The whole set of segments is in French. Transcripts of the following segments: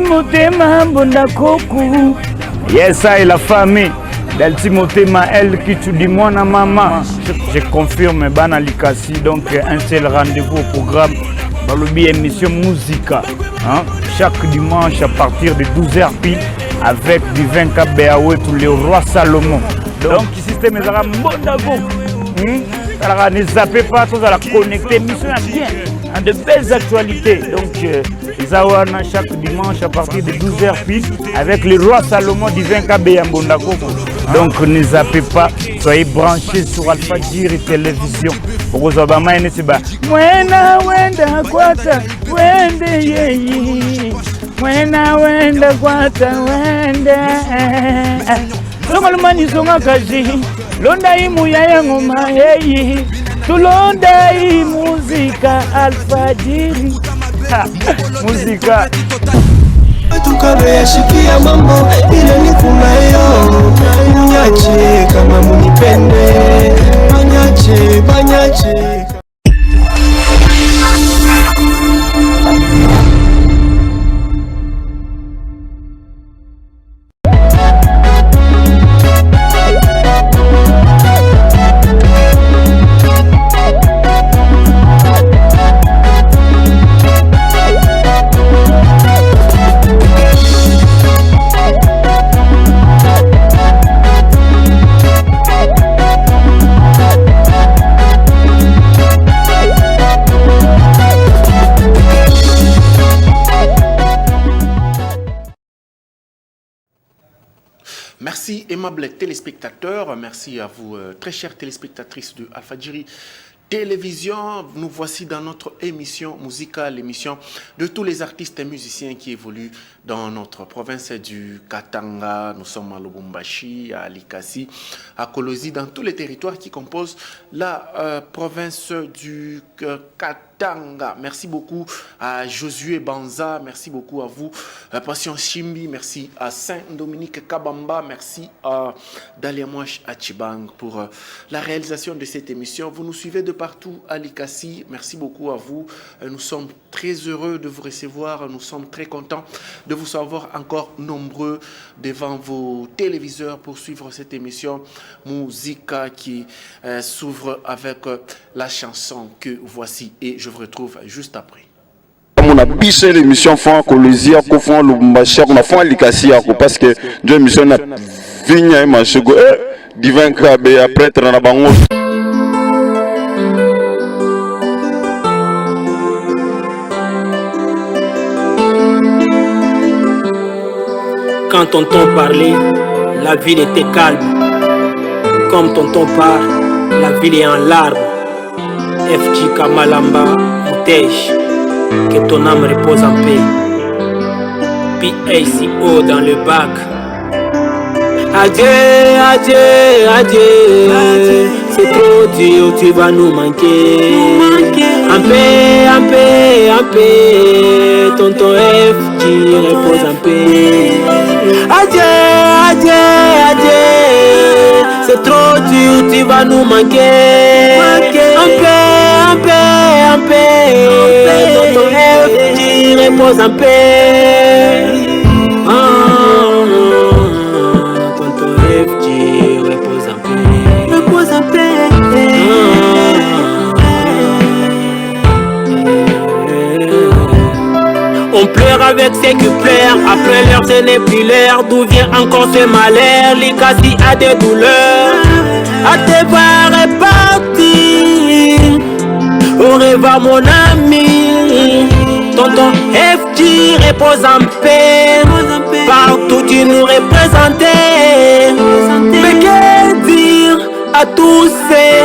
Motema Mbonda Koku. Yes, ça est la famille. Delti Motema, elle qui tu dis moi, maman. Je confirme, Bana Likasi. Donc, un seul rendez-vous au programme. Balobi émission Musica. Hein? Chaque dimanche à partir de 12h pile avec Divin Kabeawe, tous les rois Salomon. Donc, le système est à Mbonda Koku. Alors, ne zappez pas, tous à la connecter. Mission à bien. De belles actualités. Donc, Zawana chaque dimanche à partir de 12h pile avec le roi Salomon Divin Kabé Mbonda Koku. Donc, ne zappez pas, soyez branchés sur Alpha Djiri Télévision. Pour vous Obama et Nesiba. Mwena wenda kwata wende yeyi. Mwena wenda kwata wende. Songa lumani songa kazi. Londa imu ya ngoma yeyi. Tulonda hii muzika alfajiri. Muzika tukale yashikia mambo ile ni kunayo. Munyache kama munipende. Banyache, banyache. Merci aimables téléspectateurs, merci à vous très chères téléspectatrices de Alpha Djiri Télévision. Nous voici dans notre émission musicale, l'émission de tous les artistes et musiciens qui évoluent dans notre province du Katanga. Nous sommes à Lubumbashi, à Likasi, à Kolosi, dans tous les territoires qui composent la province du Katanga. Merci beaucoup à Josué Banza, merci beaucoup à vous, Passion Chimbi, merci à Saint-Dominique Kabamba, merci à Daliamouach Achibang pour la réalisation de cette émission. Vous nous suivez de partout à Likasi, merci beaucoup à vous. Nous sommes très heureux de vous recevoir, nous sommes très contents de vous savoir encore nombreux devant vos téléviseurs pour suivre cette émission Musica qui s'ouvre avec la chanson que voici et je vous retrouve juste après. On a biché l'émission Fon Kolosia, Kofon Lubumbashi, on a Fon Likasi parce que Dieu mission na Vigna et Manchego Divin Kabé après Tranabango. Quand tonton parlait, la ville était calme. Comme tonton parle, la ville est en larmes. FG Kamalamba, Moutèche, que ton âme repose en paix. PACO dans le bac. Adieu, adieu, adieu. C'est trop dur, tu vas nous manquer. En paix, en paix, en paix. Tonton FG repose en paix. Adieu, adieu, adieu. C'est trop dur, tu vas nous manquer. En paix, en paix, en paix. Tonton FG repose en paix. Tonton FG repose en paix. Repose en paix. On pleure avec ceux qui pleurent. Après l'heure ce n'est plus l'heure. D'où vient encore ce malheur? Likasi a des douleurs. À te voir repartir. Au revoir mon ami. Tonton FG repose en paix. Partout tu nous représentais. Mais que dire à tous ceux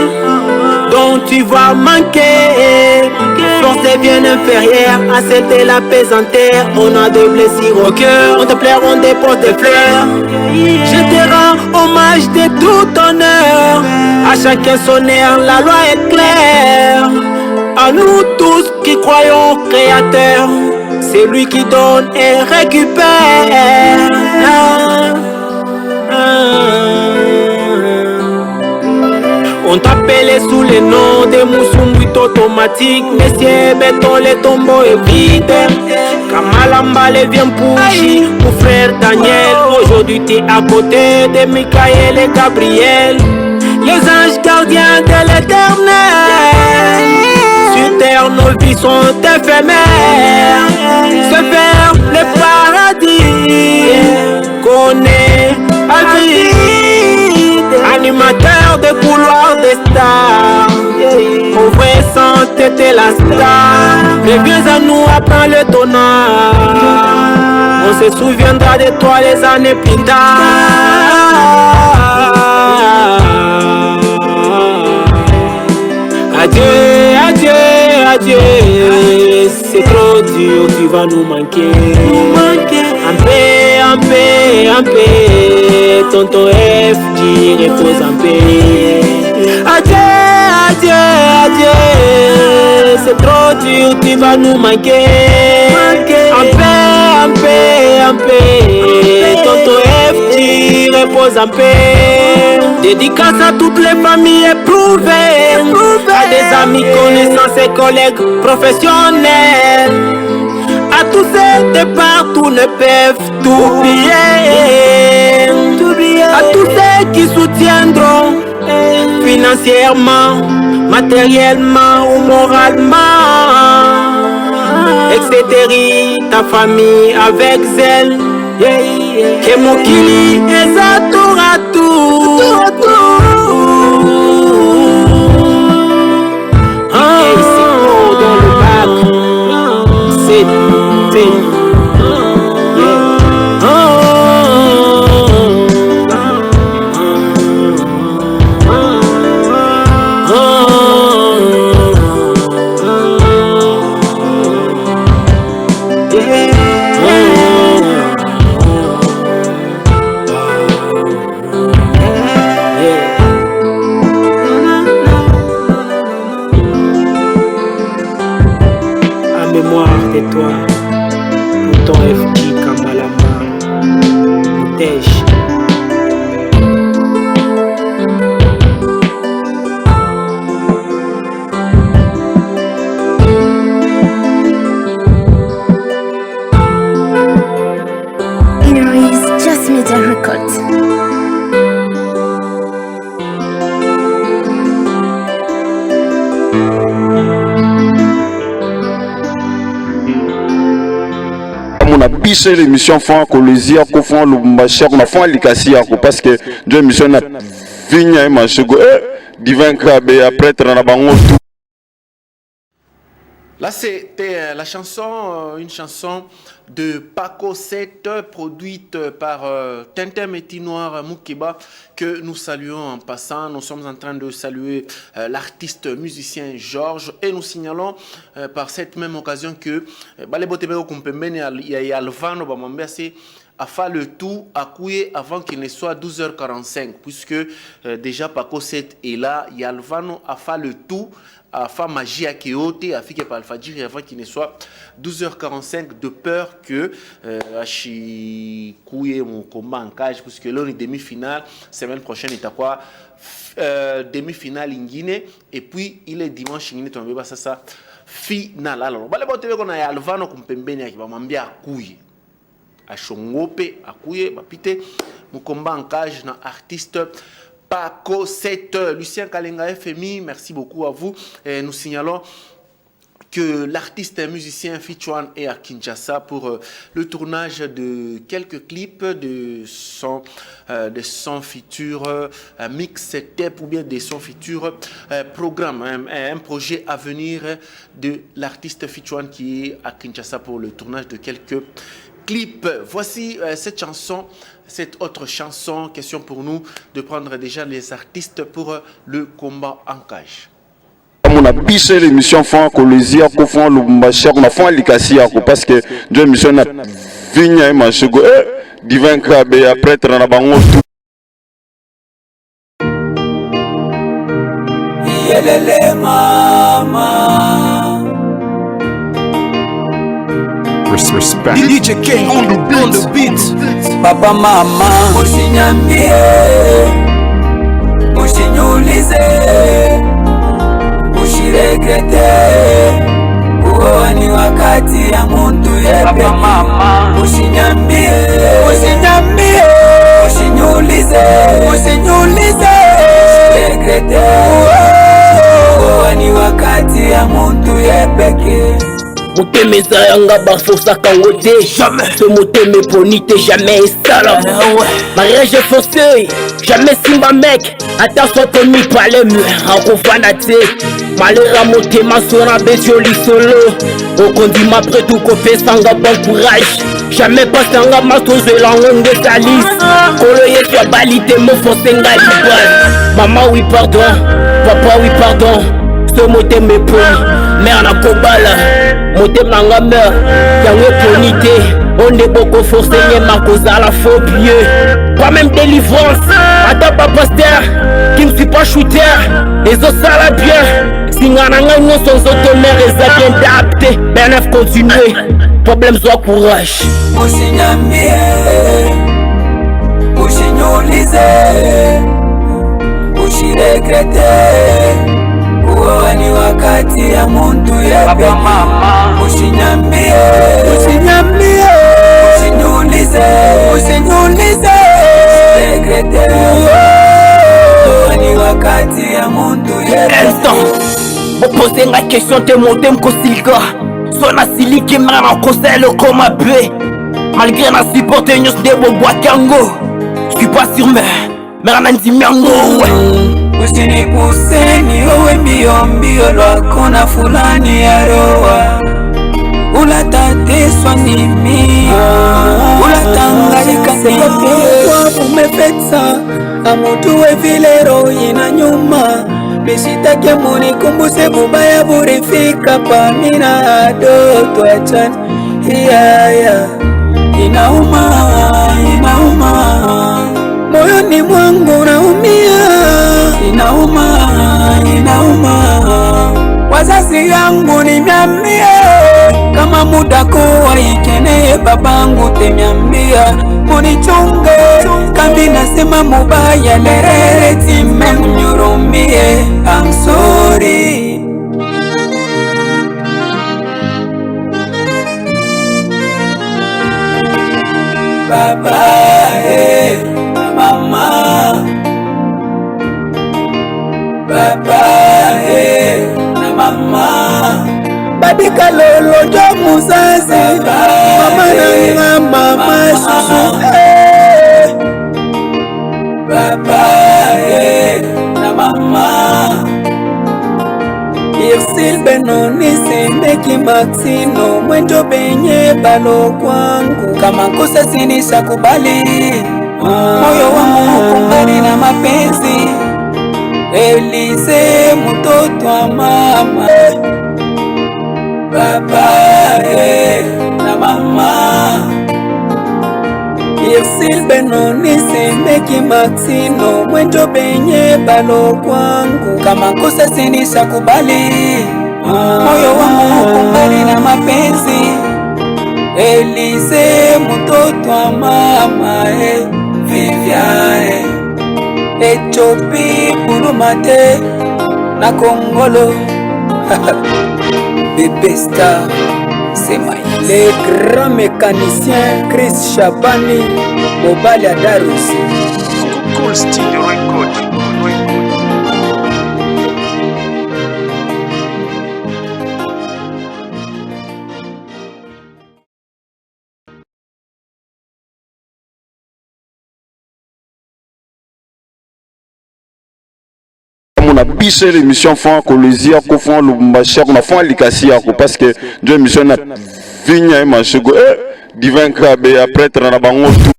dont tu vas manquer? Force bien inférieure à celle de la pesanteur. On a des blessures au cœur. On te pleure, on dépose des fleurs. Je te rends hommage de tout honneur. À chacun son air, la loi est claire. À nous tous qui croyons au Créateur, c'est lui qui donne et récupère. On t'appelait sous le nom de Moussoumbouit automatique. Messieurs béton, les tombeaux est vide. Kamalamba les vient pushy. Mon frère Daniel, aujourd'hui t'es à côté de Michael et Gabriel. Les anges gardiens de l'éternel. Sur terre nos vies sont éphémères. Se faire le paradis connaît à vie. Animateur de couloirs des stars. Au vrai sang t'étais la star. Mais viens à nous apprends le tonnage. On se souviendra de toi les années plus tard. Adieu, adieu, adieu. C'est trop dur, tu vas nous manquer. En paix, en paix, en paix. Tonton FG repose en paix. Adieu, adieu, adieu. C'est trop dur, tu vas nous manquer. En paix, en paix, en paix. Tonton FG repose en paix. Dédicace à toutes les familles éprouvées, à des amis, connaissances et collègues professionnels, à tous ceux de partout ne peuvent t'oublier, à tous ceux qui soutiendront financièrement, matériellement ou moralement, etc. Ta famille avec zèle, que mon kili est à tour à tour. Dans le bac, c'était c'est l'émission Fond Colosia ko fond Lubumbashi ko na fond Likasi ko parce que deux émissions na vinya machego divin Kabe après na bango. Là, c'était la chanson, une chanson de Paco 7, produite par Tintin Métis Noir Moukeba, que nous saluons en passant. Nous sommes en train de saluer l'artiste musicien Georges et nous signalons par cette même occasion que Balebotebeko Kumpembene et Alvano Bamambese a fait le tout à couiller avant qu'il ne soit 12h45, puisque déjà Paco 7 est là, Yalvano a fait le tout à faire magie à Kéoté, à Fike par Alfadjiri avant qu'il ne soit 12h45, de peur que Achi couille mon combat en cage, puisque là on est demi-finale, semaine prochaine il est à quoi demi-finale en Guinée, et puis il est dimanche en Guinée, tu vas ça finale. Alors, on a Alvano Kumpembeni qui va m'embia à couille. À Chongope, à couille, à pite, mon combat en cage, un artiste. Paco 7, Lucien Kalenga FMI, merci beaucoup à vous. Et nous signalons que l'artiste et musicien Fichuan est à Kinshasa pour le tournage de quelques clips de son futur mixtape ou bien de son futur programme, un projet à venir de l'artiste Fichuan qui est à Kinshasa pour le tournage de quelques clips. Voici cette chanson, cette autre chanson, question pour nous de prendre déjà les artistes pour le combat en cage. On a biché l'émission Fond Colosia ko fond Lubumbashi ko na fond Likasi ko parce que deux émissions na vinya machego divin Kabe après na bango. Yelele mama. Respect. DJ King on the beat. Papa mama. Mushinyambie, mushinyulize, mushiregrete. Uo ni wakati ya muntu yepeke. Usinyambie, usinyambie, usinyulize, usinyulize, usiregrete. Ni wakati ya muntu yepeke. Motemeza yanga basosa kango te. Ce moteme poni te jamais esala. Mariage forcé, jamais simba mec. Attention Tony palem, akofana te. Malera motema sona besioli solo. Okondima près tout kopesanga bon courage. Jamais pasanga masozela ngonge salis. Kolo yesu ya balite mo fosenga libas. Maman oui pardon, papa oui pardon. Ce moteme poni, mère na kobala. Motem nanga meur, yango poni te. On est beaucoup forcé, ma cause à la phobie. Pas même délivrance, attends pas pasteur. Qui ne suis pas shooter, les autres ça la bien. Si n'anga non sans automère, les a bien adapté. Benef continuer, problème soit courage. Usinyambie, usinyulize, usiregrete. Ni wakati ya muntu yepeke. Usinyambie, usinyambie, usinyulize, usinyulize, usiregrete. Ni wakati ya muntu yepeke. Instant, opposer la question te montem kosilika. Sona silike mara kosele comme abe. Malgré la supporter news de boboakango. Je suis pas sûr mais anandi miango. Usiniguse ni wewe mbio mbio lwako na fulani ya roa. Ulatateswa mimi, ulatangalika kwa umefetsa. Amutuwe vile roho ina nyuma. Nisitake munikumbuse bubaya burifika pamina ado tuachane. Yeah. Inauma, inauma. Moyoni mwangu naumia. Inauma, inauma. Wazazi yangu nimeambia, kama muda kuwa ikeneye babangu temiambia. Munichunge, kambi nasema mubaya lerere time mnyurumie. I'm sorry. Baba, mama, baba, na mama. Badika lolo jo muzazi, mama na mama susu. Baba, na mama. Irsil Benoni Sendeki Maxino Mwendo benye balo kwangu. Kama kosa sinisha kubali, moyo wangu kumbali na mapenzi. Elize mtoto wa mama. Baba na mama. Irsil Benoni Sendeki Maxino Mwendo benye balo kwangu. Kama kosa sinisha kubali, moyo wangu kumbali na mapenzi. Elize mtoto wa mama. Viviane Ethiopie Burumate na Kongolo. Bébé Star, c'est moi. Les grands mécaniciens Chris Chabani, Mobali Adarusi. Cool Style Record. On a biché l'émission Fond Colosia, qu'on font le Mbachar, on a fait l'Ikassia, parce que deux émissions na vigna et manchego, divin Kabé, après, on a bango tout.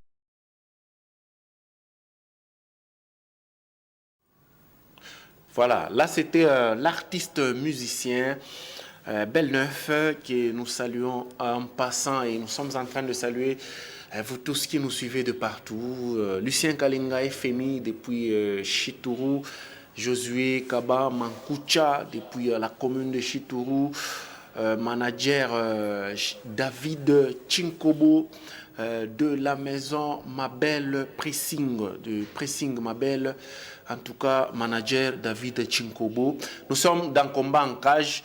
Voilà, là c'était l'artiste musicien Belneuf que nous saluons en passant et nous sommes en train de saluer vous tous qui nous suivez de partout. Lucien Kalinga FMI depuis Chitourou, Josué Kaba Mankucha depuis la commune de Chitourou, manager David Chinkobo de la maison Mabel Pressing, de Pressing Mabel, en tout cas manager David Chinkobo. Nous sommes dans combat en cage,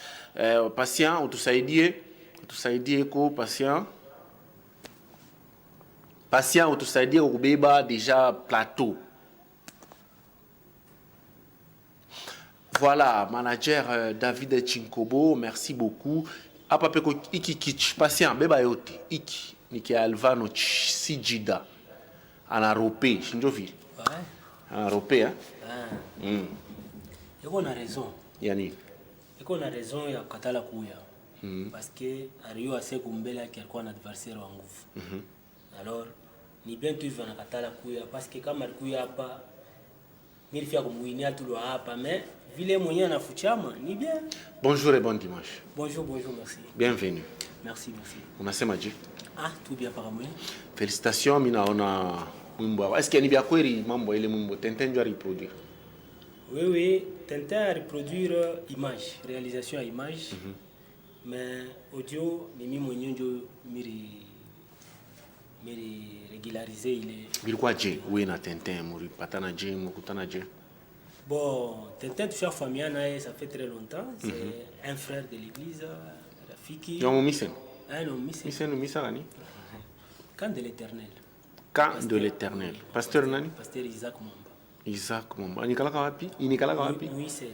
patient, ou tout ça est dit, patient. Patient utusaidie kubeba déjà plateau. Voilà, manager David Chinkobo, merci beaucoup. Apa peko iki kich patient beba yote iki niki Alvano Sijida anarope shinjovi. Ouais. Anarope hein. Yako na raison. Yani. Yako na raison ya kukatala kuya. Parce que Ario ase kumbele yake alikuwa na adversaire wa nguvu. Alors ni bien tu vas nakatala kuya parce que kama alikuya hapa nilifia kumuinia tu hapa mais vile mwenyewe anafuchama ni bien. Bonjour et bon dimanche. Bonjour, merci. Bienvenue. Merci. Unasema je? Ah, tout bien par moi. Félicitations, mimi naona mwimbo. Est-ce que ni bia kweli mambo ile mwimbo Tintin ndio reproduire? Oui, Tintin a reproduire image, réalisation à image. Mais audio ni mimi mwenyewe ndio miri régulariser ile. Bilikuwa je wewe na Tintin mlipatana je mkutana je? Bon, Tintin touche famille naye ça fait très longtemps, c'est un frère de l'église, Rafiki. Yo mumisen. Ah non, misen gani? Camp de l'Éternel. Camp de l'Éternel. Pasteur nani? Pasteur Isaac Mamba. Isaac Mamba. Inikalaka wapi? Inikalaka wapi? Moïse.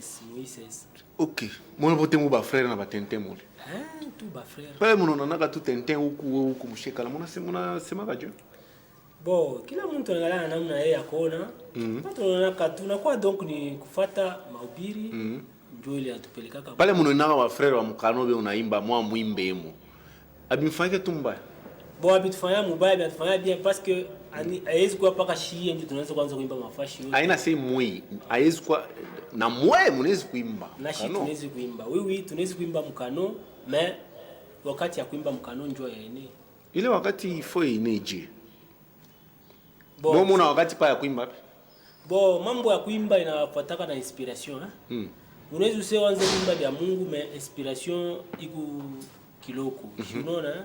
OK. Mwana bote mu ba frère na ba Tintin muli. Tout ba frère. Pale munaona naka tu Tintin huku mshekala. Muna sema kaje? Bon, kila mtu anaangalia namna yeye akona. Tunaona tunakuwa donc ni kufuata mahubiri. Ndio ile atupelekaka. Pale munaona wa frère wa mukanobe unaimba mwa muimbe emo. Abimfanyike tumbaya. Bon, abitufanya mubaya, abitufanya bien parce que haiwezi kuwa paka shie ndio tunaweza kuanza kuimba mafashi yote. Haina sei mwi, haiwezi kuwa na mwe mnaweza kuimba. Na shi tunaweza kuimba. Oui, tunaweza kuimba mkano, mais wakati ya kuimba mkano njoo ya ene. Ile wakati ifo ineje. Bon, muna wakati pa ya kuimba. Bon, mambo ya kuimba inafuataka na inspiration Unaweza usianze kuimba vya Mungu mais inspiration iku kiloko. Unaona?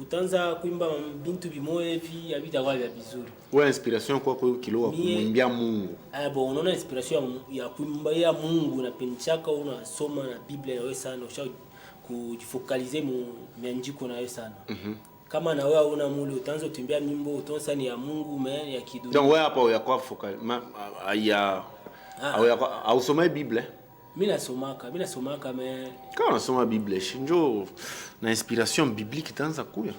Utaanza kuimba bintu bimoe hivi habita kwa vizuri. Wewe inspiration kwa kiloko kumwimbia Mungu. Bon, unaona inspiration ya kuimba ya Mungu na penchaka unasoma na Biblia na wewe sana usha kujifocaliser mu mianjiko na wewe sana. Kama na wewe una mule utaanza kutumbia nyimbo utonsa ni ya Mungu mais ya kidunia. Donc wewe hapa uyakuwa focal ya au soma Biblia. Mimi nasomaka mais quand unasoma Biblia njo na inspiration biblique itaanza kuya.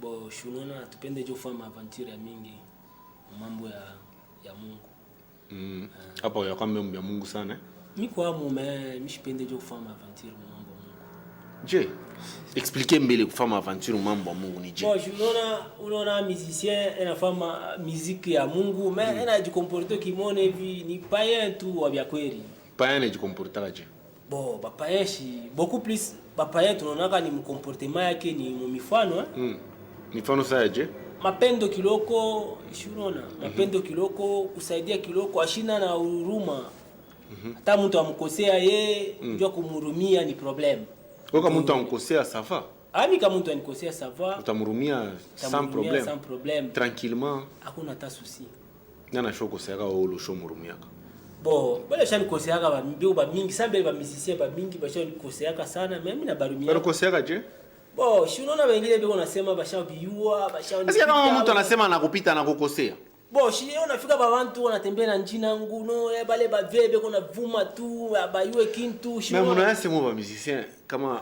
Bon, shunona tupende jo fanya aventure ya mingi mambo ya Mungu. Hapa uyakuwa mambo ya Mungu sana. Mimi kwa mume mishipende jo kufanya aventure mambo ya Mungu. Je, expliquez mbele kufanya aventure mambo ya Mungu ni je. Bon, unaona musicien anafanya musique ya Mungu mais anajikomporte kimone hivi ni païen tu wa vya kweli. Païen anajikomporta je. Bon, païen beaucoup plus païen tunaona ni mkomportement yake ni mifano Mifano saa je. Mapendo kiloko, shurona. Mapendo kiloko, kusaidia kiloko, ashina na huruma. Hata mtu amkosea yeye, njoo kumhurumia ni problem. Kwa mtu amkosea safa. Ami kama mtu anikosea safa, utamhurumia sans problème. Tranquillement. Hakuna hata souci. Nana shoko saka olo shomurumia. Bon, wale shani koseaka ba mingi, sambe ba musicien ba mingi ba shani koseaka sana, mimi na barumia. Wale koseaka je? Bon, unaona wengine biko nasema basha biua, basha ni. Sasa kama mtu anasema anakupita na kukosea. Bon, unafika ba watu wanatembea na njina nguno, bale ba vebe kuna vuma tu, bayue kintu, mais mnasema ba musicien kama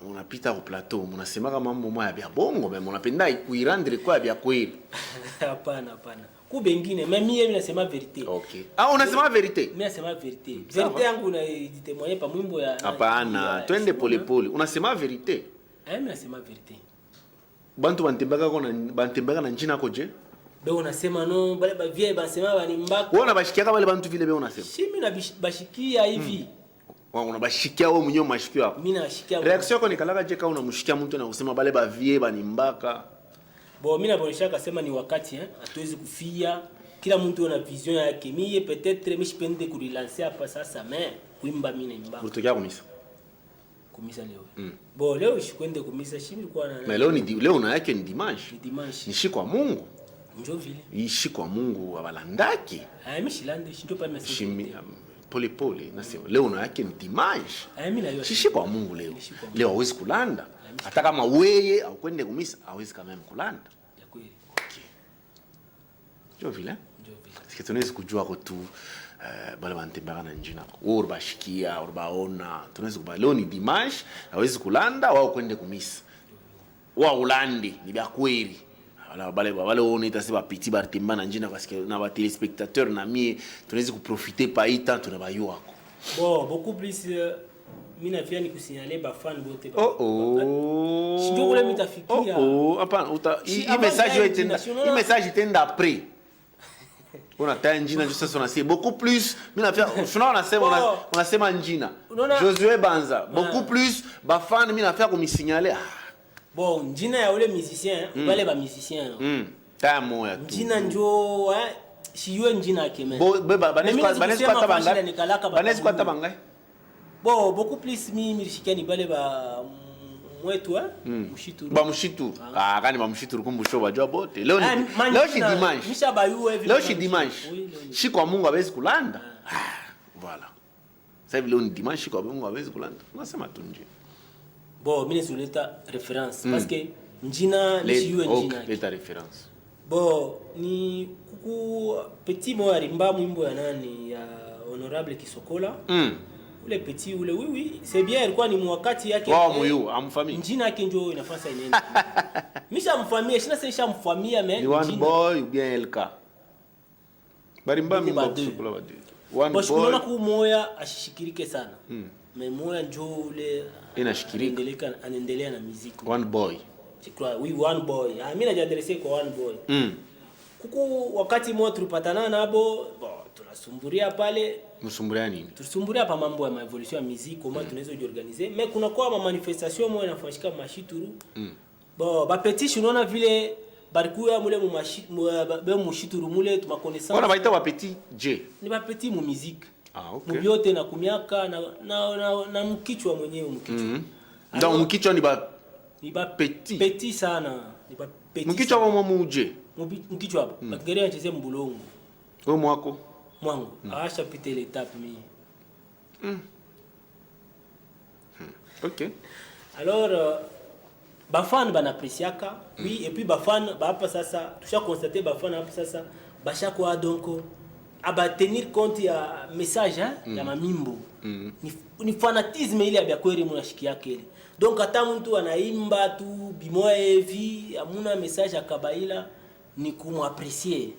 mnapita au plateau, mnasema kama mambo ya bongo, mais mnapenda kuirandre kwa bia kweli. Hapana. Kubengine, mimi nasema verite. Okay. Unasema verite? Mimi nasema verite. Verite yangu na jitemoye pa mwimbo ya. Hapana, twende polepole. Unasema verite? Mimi nasema verite. Bantu bantembaka na njina koje? Be unasema no, bale ba vie basema bani mbaka. Wewe unabashikia kama wale bantu vile be unasema? Si mimi nabashikia hivi. Wewe unabashikia wewe mwenyewe mashikio hapo. Mimi nashikia. Reaction yako ni kalaka je kama unamshikia mtu na kusema bale ba vie bani mbaka? Bon, mimi nabonesha kasema ni wakati hatuwezi kufia. Kila mtu ana vision yake. Mimi peut-être mimi sipende kurelancer hapa sasa mais kuimba mimi naimba. Ulitokea kumisa leo. Bon, leo shikwende kumisa shimi kwa na. Mais leo na yake ni dimanche. Ni dimanche. Ni siku ya Mungu. Njoo vile. Ishi kwa Mungu abalandaki. Mimi shilande shinto pa message. Shimi pole nasema leo na yake ni dimanche. Mimi na yote. Shishi kwa Mungu leo. Leo hawezi kulanda. Hata kama wewe au kwende kumisa hawezi kama kulanda. Ya kweli. Okay. ndio vile sisi tunaweza kujua tu bale bantembea na njina ou bashikia ou baona tunaweza kuba leo ni dimanche hawezi kulanda wao kwende kumisa wa ulandi ni bya kweli wala bale on est ba petit bartemba na njina parce que na ba téléspectateurs na mie tunaweza kuprofiter pa ita tunabayo wako bon beaucoup plus mina via ni kusignaler ba fan bote ba sio kule mitafikia hapana hii message itenda après on a njina juste ça on a c'est beaucoup plus mina via on sema njina Josué Banza beaucoup plus ba fan mina via kumisignaler bon njina ya ule musicien wale ba musicien ta moya tu njina njo siyo njina keme banesi kwa tabanga bon beaucoup plus mimi shikani bale ba mwetu mshituru ba mshituru kani ba mshituru kumbusho bajua bote leo shi dimanche misha bayu hivi leo shi dimanche shi kwa Mungu hawezi kulanda voilà sasa hivi leo ni dimanche kwa Mungu hawezi kulanda unasema tu nje bon mimi suleta référence parce que njina ni siyo njina leta référence bon ni kuku petit mo arimba mwimbo ya nani ya honorable Kisokola ule petit ule oui c'est bien ilikuwa ni mwakati yake wao moyo amfamii njina yake ndio inafanya inaenda misha mfamia sina sasa mfamia mais ni one boy ou bien LK barimba mimba Kisokola badi one boy kuna ku moya ashishikirike sana mais moya ndio ule inashikirika anaendelea na muziki one boy chikwa one boy mimi najiadresse kwa one boy kuku wakati mmoja tulipatana nabo tunasumburia pale msumburia nini tusumburia pa mambo ya evolution ya muziki kama tunaweza kujiorganiser mais kuna kwa manifestation moja inafanyika mashituru ba petit unaona vile barikuya mule mu mashituru mule tuma connaissance wana baita ba petit J ni ba petit mu muziki okay mubyote na kumiaka na mkichwa mwenyewe mkichwa ndio mkichwa ni ba petit sana ni ba petit mkichwa wa muje mkichwa hapo bakigerea cheze mbulongo wewe mwako mwangu acha pite l'étape mimi OK alors bafan banapreciaka oui et puis bafan hapa sasa tusha constater bafan hapa sasa bashakwa donc aba tenir compte ya message ya mamimbo ni fanatisme ile ya kweli mnashiki yake ile donc hata mtu anaimba tu bimoya hivi hamuna message akabaila ni kumwaprecier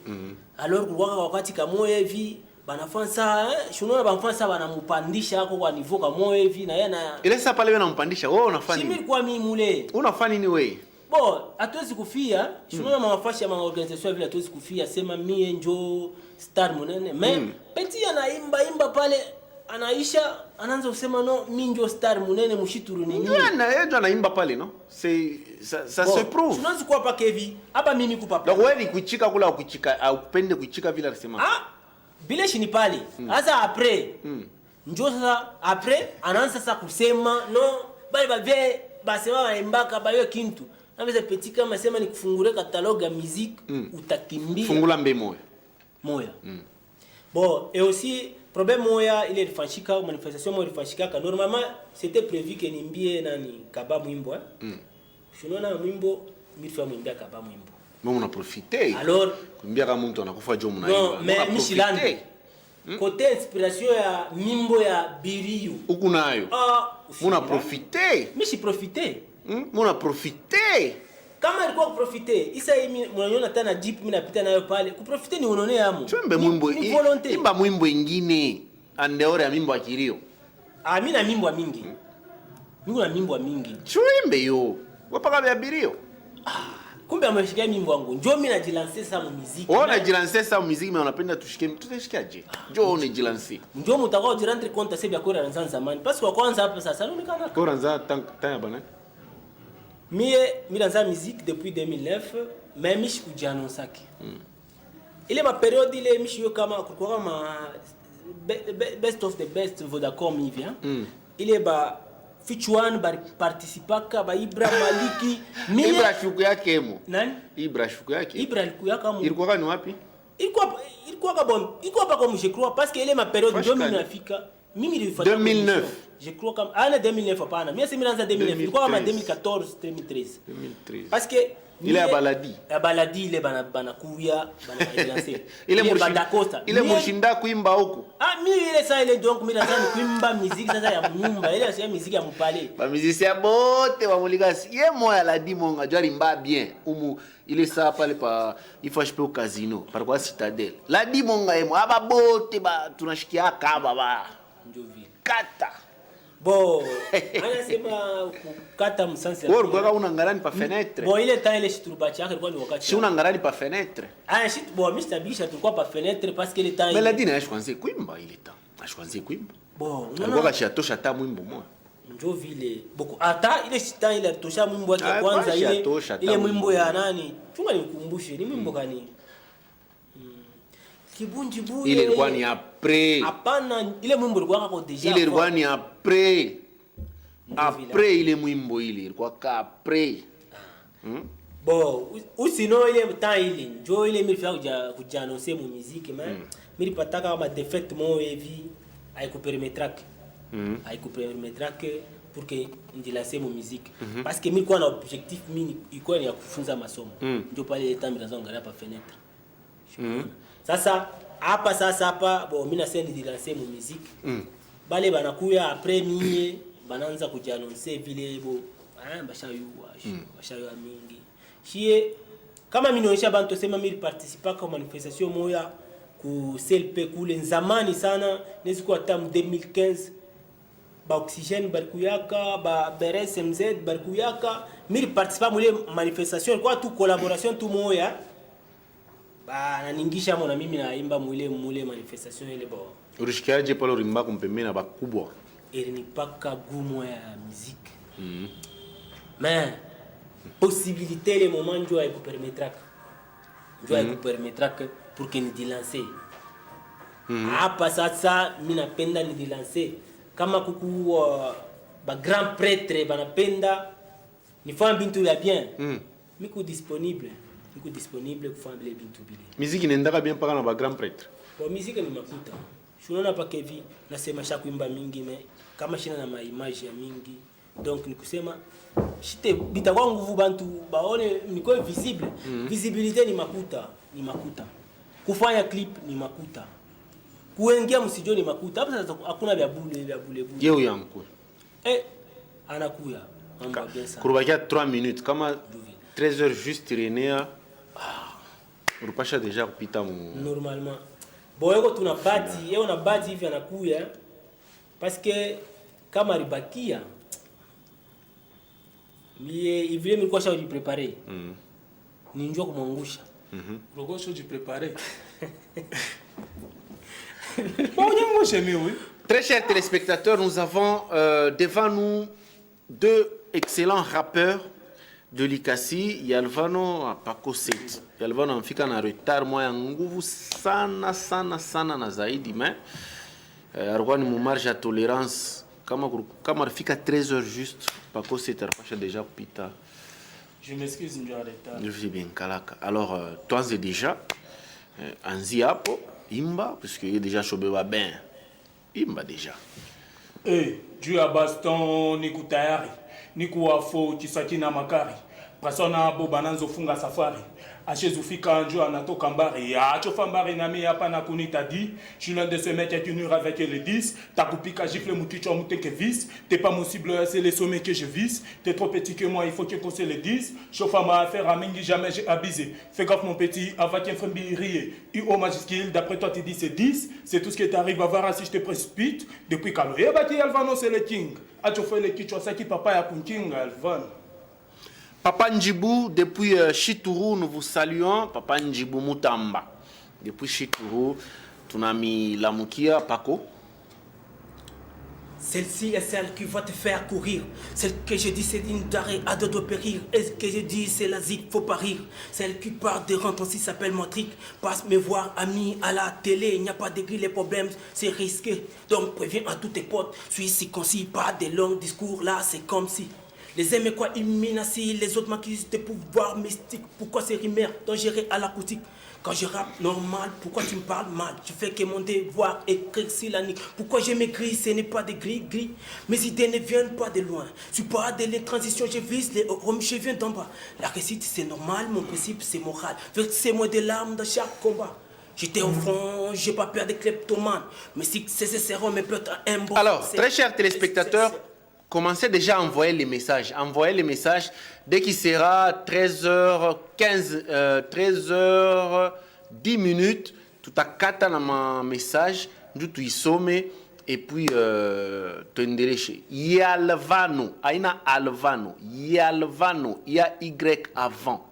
alors kwa wakati kama hivi banafansa shunona banafansa banamupandisha hako kwa niveau kama hivi na yana ile sasa pale wanampandisha wewe unafanya nini kwa mimi mule unafanya nini wewe bon hatuwezi kufia shunona mafashi ya maorganisation vile hatuwezi kufia sema mie njo star munene mais petit anaimba pale anaisha anaanza kusema no mimi njo star munene mshituru ni nini yeye anaimba pale no c'est ça se prouve tunaanza kuwa paka hivi hapa mimi kupapa donc wewe ni kuchika kula au kuchika au kupende kuchika vile alisema bila shini pale sasa après njo sasa après anaanza sasa kusema no bali bave basema waimbaka bayo kintu naweza petit kama sema ni kufungure catalogue ya musique utakimbia fungula mbe moya bon et aussi problème moya ile ilifanyika manifestation moya ilifanyika normalement c'était prévu que nimbie nani kaba mwimbo shunona mwimbo mifa mwimbia kaba mwimbo mais on a profité alors kumbia kama mtu anakufa jo mnaimba non mais Michilande côté inspiration ya mimbo ya Biriyu huko nayo on a profité mishi profité on a profité kama ilikuwa kuprofite isa hii mnaona tena jeep mimi napita nayo pale kuprofite ni unaone yamo chembe mwimbo imba mwimbo ingine andeore ya mimbo akirio mimi na mimbo mingi mimi na mimbo mingi chembe yo wapaka vya birio kumbe ameshikia mimbo wangu njoo mimi najilancer sa muziki wewe unajilancer sa muziki mais unapenda tushike tutashikaje njoo unajilancer njoo mtakao jirendre compte sasa kwa ranzan zamani parce que kwanza hapa sasa unaonekana kwa ranza tanya bana mie naanza musique depuis 2009 mais mishi kujiannonsaki ile ma période ile mishi yo kama kulikuwa kama best of the best Vodacom hivi ile ba Fichuan ba participaka ba Ibra Maliki Ibra shuku yake mo nani Ibra shuku yake Ibra alikuwa kama ilikuwa ni wapi ilikuwa kwa bon ilikuwa pas comme je crois parce que ile ma période ndio mimi nafika mimi nilifanya 2009 je crois comme année 2009 hapana. Mimi simeanza 2009. Ilikuwa kama 2014, 2013. 2013. Parce que il est à Baladi. À Baladi ile bana kuya, bana lancer. Ile mushinda kuimba huko. Ah mimi ile saa ile donc mimi nataka kuimba muziki sasa ya nyumba. Ile sio muziki ya mpale. Ba musicien bote wa Mulikasi. Ye moya la di monga jari mba bien. Umu ile saa pale pa il faut acheter au casino par quoi Citadel. La di monga emo aba bote ba tunashikia kaba ba. Ndio vile. Kata. Bon, anasema kukata msansi. Wewe ulikuwa unaangalia pa fenêtre. Bon, ile time ile shiturubachi yake ilikuwa ni wakati. Si unaangalia pa fenêtre. Ah, shit, bon, mimi stabisha tulikuwa pa fenêtre parce que ile time. Mais la di na ashwanze kuimba ile temps. Ashwanze kuimba. Bon, alikuwa kashatosha hata mwimbo mmoja. Ndio vile. Boko hata ile time ile tosha mwimbo wake kwanza ile mwimbo ya nani? Chunga nikukumbushe, ni mwimbo gani? Kibunji bure. Ile ilikuwa ni après. Hapana, ile mwimbo ilikuwa kako deja. Ile ilikuwa ni après. Après ile mwimbo ile ilikuwa ka après. Bon, usino ile temps ile njo ile milifia kuja annoncer mu musique mais milipataka kama défaite mo hivi haikupermettra que pour que ndilase mu musique parce que milikuwa na objectif mini ilikuwa ni ya kufunza masomo ndio pale ile temps nilazangalia pa fenêtre. Sasa hapa bon mimi nasema ndilase mu musique bale banakuya après mie bananza kuja annoncer vile bo bashayua mingi shie kama minoisha bantu sema mimi participa kwa manifestation moya ku CLP kule zamani sana neziko hata 2015 ba oxygène barikuyaka ba BRSMZ barikuyaka mimi participa mule manifestation kwa tu collaboration tu moya ba naningisha mona mimi naimba mule manifestation ile bo urishikiaje pale urimba kumpembeni na bakubwa ni paka gumo ya musique mais possibilité les moments ndio permettra pour que ni lancer hapa sasa mimi napenda ni lancer kama kuku ba grand prêtre banapenda ni fanya bintu ya bien miko disponible kufanya bile bintu bile musique inaendaka bien paka na ba grand prêtre kwa musique ni makuta shunona pa kevi nasema shakuimba mingi mais kama shina na maimage ya mingi donc ni kusema shite bitakuwa nguvu bantu baone niko visible visibilité ni makuta kufanya clip ni makuta kuingia msijoni ni makuta hapa sasa hakuna vya bule yeo yangu anakuya mambo bien sana kurubakia 3 minutes kama 13h juste renea urupasha deja kupita mu normalement boyeko tunabati yeye unabati hivi anakuya parce que kama ribakia mie ivile nilikuwa shauri préparer ni njoo kumangusha Rogo shauri préparer Très chers téléspectateurs, nous avons devant nous deux excellents rappeurs de Likasi, Yalvano Paco Set. Yalvano amfika na retard moya nguvu sana na zaidi mais alikuwa ni marge à tolérance kama rafika 13h juste Paco Set arapasha déjà kupita. Je m'excuse ndio retard. Je suis bien kalaka. Alors toi c'est déjà anzi hapo imba parce que déjà chobewa ben imba déjà juu ya baston niku tayari niku wafo kisaki na makari pasona abo bananzo funga safari achezufika anjo anatoka mbari achofa mbari na mimi hapa na kunita di je suis l'un de ceux mecs qui est avec les 10 takupika gifle muticho muteke vis t'es pas mon cible c'est les sommets que je vise t'es trop petit que moi il faut que qu'on les 10 chauffe ma affaire à mingi jamais j'ai abusé fais gaffe mon petit avec un frère rier au majuscule d'après toi tu dis c'est 10 c'est tout ce qui t'arrive à voir si je te précipite depuis Kalo et baki Alvano c'est le king achofa le kichwa saki papa ya kunking Alvano. Papa Njibou, depuis Chitourou, nous vous saluons. Papa Njibou Moutamba. Depuis Chitourou, Tunami Lamoukia, Paco. Celle-ci est celle qui va te faire courir. Celle que je dis, c'est une d'arrêt à deux de périr. Et ce que je dis, c'est la zik, faut pas rire. Celle qui part de rente aussi s'appelle Montric. Passe me voir, ami, à la télé. Il n'y a pas de gris, les problèmes, c'est risqué. Donc préviens à tous tes potes. Suis si concis, pas de longs discours. Là, c'est comme si Les aimes quoi Illuminati, les autres m'accusent de pouvoir mystique. Pourquoi ces rimes dangereux à l'acoustique? Quand je rappe normal, pourquoi tu me parles mal? Tu fais que mon devoir écrire sur la nique. Pourquoi je m'écris, ce n'est pas des gris. Mes idées ne viennent pas de loin. Je suis pas de les transitions, je vise les hommes, je viens d'en bas. La réussite c'est normal, mon principe c'est moral. Versez-moi des larmes dans chaque combat. J'étais au front, j'ai pas peur des kleptomanes. Mais si c'est seront mes pleurs un bon. Alors, très chers téléspectateurs, commencez déjà à envoyer les messages. Envoyez les messages dès qu'il sera 13h15, 13h10 minutes. Tout à 4 ans message, nous tout y sommes et puis tendereche. Yalvano, aina Alvano, Yalvano, il y a Y avant.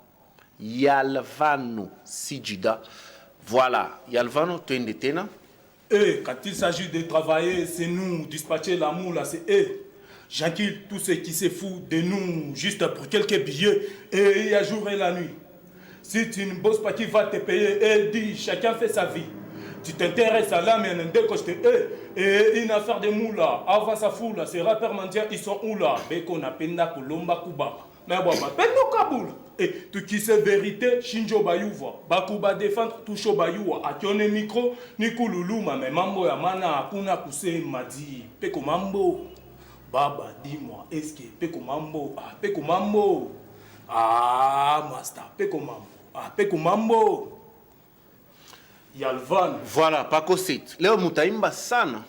Yalvano, Sijida. Voilà, Yalvano, tendetena. Quand il s'agit de travailler, c'est nous, dispatcher l'amour là, c'est eux. J'inquiète tous ceux qui se foutent de nous juste pour quelques billets et il y a jour et la nuit. Si tu ne bosses pas, qui va te payer? Elle dit, chacun fait sa vie. Tu t'intéresses à l'âme et à l'indécocheté. Et une affaire de moula, avant sa foule, ces rappeurs mendiants, ils sont où là? Beko na penda kulomba kuba. Mais bon, pendo Kaboul. Et tout qui sait vérité, Shinjo Bayouva. Bakuba défendre, toucho Bayouwa. Atione micro, Nikululu, mais mambo ya mana, akuna kuse madi. Peko mambo. Baba, dis-moi, est-ce que Peko mambo? Ah, Peko mambo. Ah, master, Peko mambo. Ah, Peko mambo. Yalvan. Voilà, Paco Sit. Léo Moutaïmba Sana.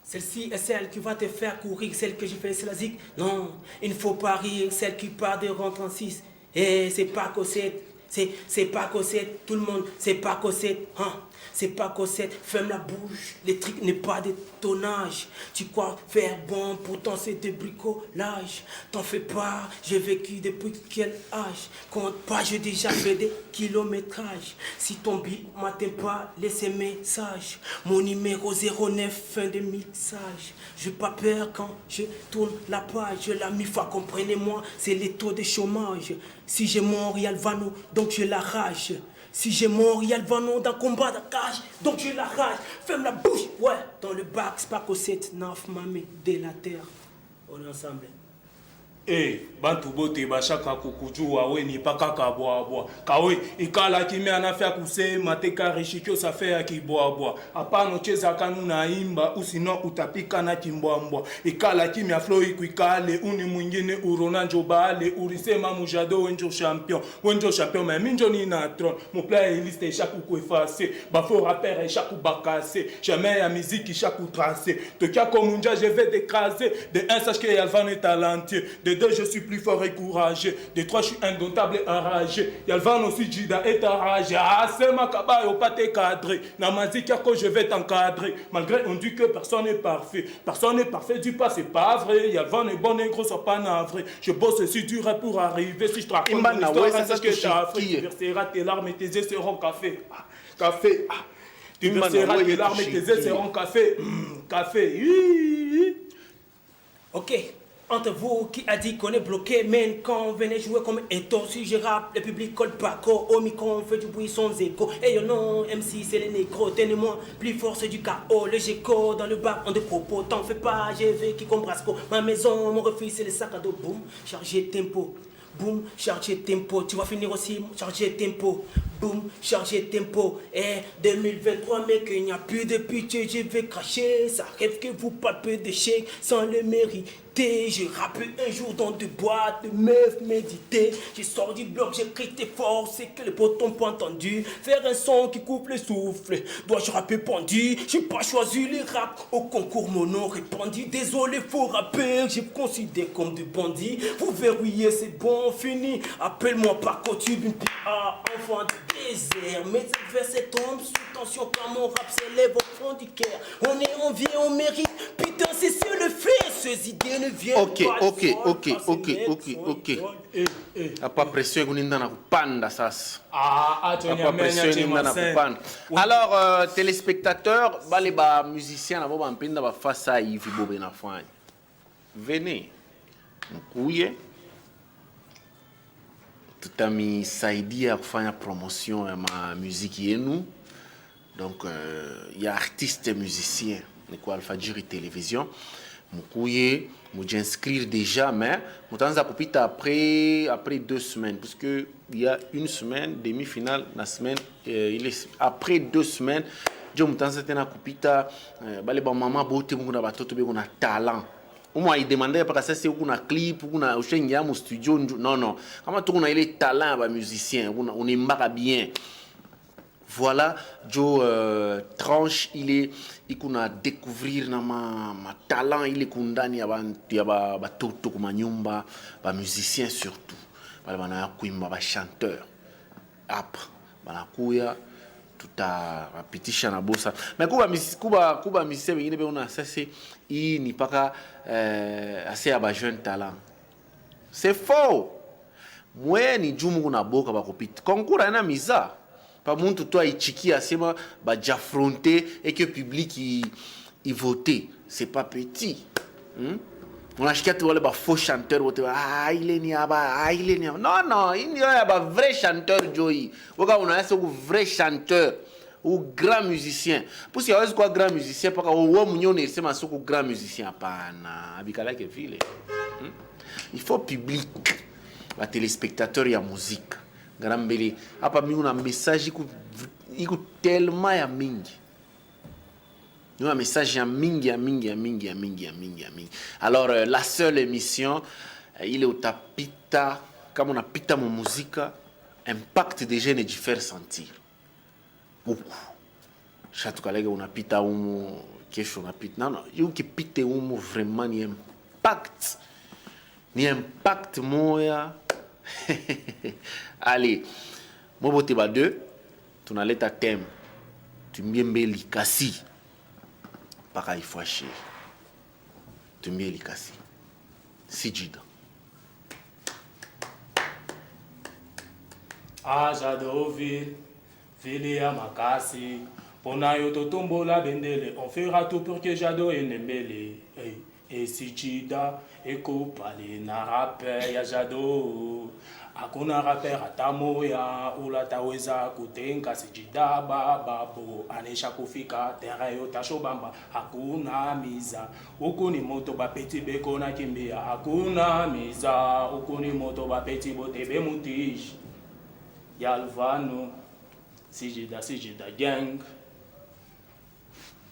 Celle-ci est celle qui va te faire courir, celle que j'ai fait, c'est la zik. Non, il ne faut pas rire, celle qui part de rang 36. Et c'est pas Cosette, c'est pas Cosette, tout le monde, c'est pas Cosette, hein. C'est pas Cosette, ferme la bouche, les trucs n'est pas de ton âge. Tu crois faire bon, pourtant c'est des bricolages. T'en fais pas, j'ai vécu depuis quel âge? Compte pas, j'ai déjà fait des kilométrages. Si ton beat m'atteint pas, laisse un message. Mon numéro 09, fin de mixage. J'ai pas peur quand je tourne la page. La mi-fa, comprenez-moi, c'est les taux de chômage. Si j'ai mort, Yalvano, donc je la rage. Si j'ai mort, Yalvano dans combat de cage, donc je la rage. Ferme la bouche, ouais, dans le bac, c'est pas Cosette, Naf, Mamé, de la terre. On est ensemble. Bantu bote bashaka kukujua we ni paka kabwa kawe ikala kimya anafia kusema teka rishikyo safea kibwa hapana cheza kanuna imba usino utapika na kimbwambwa ikala kimya flow ikale uni mwingine urona njobale urisema mujado wenjo champion mais minjo ni na tron mon playlist chaque coup effacé bafo rapper chaque bakase jamais ya musique chaque tracé te kia comme unja je vais t'écraser de un sache que Yalvan est talentueux. De deux, je suis plus fort et courageux. De trois, je suis indomptable et enragé. Yalvan aussi, Jida est enragé. Ah, c'est ma kabayo, pas t'es cadré. Namazika, quand je vais t'encadrer. Malgré, on dit que personne n'est parfait. Personne n'est parfait, dis pas, c'est pas vrai. Yalvan est bon et gros, c'est pas navré. Je bosse aussi dur pour arriver. Si je te raconte mon histoire, c'est ce que t'as fait. Tu verseras tes larmes et tes yeux seront café. Café. Tu verseras tes larmes et tes yeux seront café. Café. Ok. Entre vous qui a dit qu'on est bloqué, mais quand on venait jouer comme étau, si je rappe, le public colle pas au micro, on fait du bruit sans écho. Et yo non, MC c'est les négros, tenez-moi, plus fort c'est du chaos. Le géco dans le bac, on des propos, t'en fais pas, j'ai vécu comme Brasco. Ma maison, mon refus c'est les sacs à dos, boum, chargé tempo. Boum, chargé tempo, tu vas finir aussi, chargé tempo. Boum, chargé tempo. Et 2023, mec, il n'y a plus de pitié, je vais cracher. Ça rêve que vous papez des chèques sans le mériter. J'ai rappé un jour dans deux boîtes de meufs méditer. J'ai sorti du bloc, j'ai crié fort, c'est que les potes n'ont pas entendu. Faire un son qui coupe le souffle. Dois-je rapper pendu? J'ai pas choisi les rap au concours, mon nom répandu. Désolé, faut rapper, j'ai considéré comme des bandits. Vous verrouillez, c'est bon, fini. Appelle-moi par coutume, une PA, enfant du désert. Mes adversaires tombent sous tension quand mon rap s'élève au fond du cœur. On est envié, on mérite. Putain, c'est sur le fait, ces idées ne viennent pas. Ok. Apa pression kuninda na kupanda sasa. Apa pression kuninda na kupanda. Alors, téléspectateurs, bale ba musiciens na bo ba mpenda ba fasa hivi bobe na fanya. Venez. Mkuye. Tutamisaidia kufanya promotion ya ma muziki yenu. Donc, il y a artistes et musiciens. Alpha Jiri Télévision. Mukuye, m'inscrire déjà, mais mutanza kupita après 2 semaines, parce que il y a 1 semaine, demi-finale, la semaine, il est après 2 semaines, je mutanza tena kupita, bale ba mama bote mukuna batoto be kuna talent. Moi il demandait parce que ça c'est kuna clip, kuna ushengia mu studio, non, kama tu kuna ile talent ba musicien, on est bien. Voilà, Joe Tranche, il a découvrir ma talent, il est kundani ya ba toto kuma nyumba, ba musicien surtout, ba kuimba ba chanteur. Après, ba kuya tuta pitisha na bossa. Mais kuba musicien bengine be ona ça c'est ni paka assez ba jeune talent. C'est faux. Moi ni jumu kuna boka ba kopita. Concours na miza. Pas muntu toi ichiki sema ba j'affronter et que public il voter, c'est pas petit. On a acheté tout le ba faux chanteur il est ni aba il est ni non il y a ba vrai chanteur Joey. Boka on a ce vrai chanteur ou grand musicien. Pour si quoi grand musicien parce que au mnyone sema soko grand musicien pana abikala ke vile. Il faut public ba téléspectateur ya musique. Garambeli hapa mimi una message iko tellement ya mingi. Una message ya mingi. Alors la seule émission il est au tapita comme on a pita mon musique impact des jeunes et du faire sentir. Beaucoup. Chaque collègue on a pita umu kesho na pita. Non, you qui pite umu vraiment ni impact. Ni impact moya. Allez, moi bote ba 2, tu n'allais ta thème, tu m'aimes likasi, pareil fâché, tu m'aimes likasi, si jida. Ah j'adore ville ya makasi, pona yo totombola bendele, on fera tout pour que j'adore enembele, et si jida, eko pale na rapper ya j'adore. Hakuna rapper atamoya ula taweza kutenga sijida babo anesha kufika terayo tashobamba hakuna miza huku ni moto bapeti beko na kimbia hakuna miza huku ni moto bapeti botebe mutish Yalvano sijida gang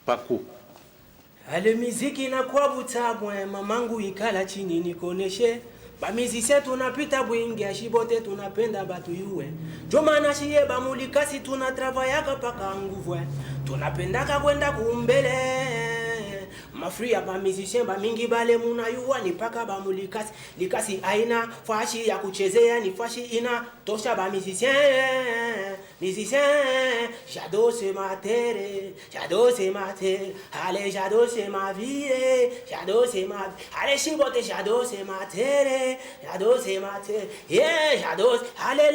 Paco. Ale miziki inakuwa butabwe mamangu ikala chini nikoneshe ba musicien tunapita bwingi ashibote tunapenda batu yuwe jomana shiye ba mulikasi tunatravaillaka paka nguvwe tunapendaka kwenda kumbele mafri ya ba musicien ba mingi bale muna yuwa ni paka ba mulikasi likasi aina fashi ya kuchezea ni fashi ina tosha ba musicien j'adore ce matere allez j'adore ce ma vie allez shibote j'adore ce matere yeah j'adore allez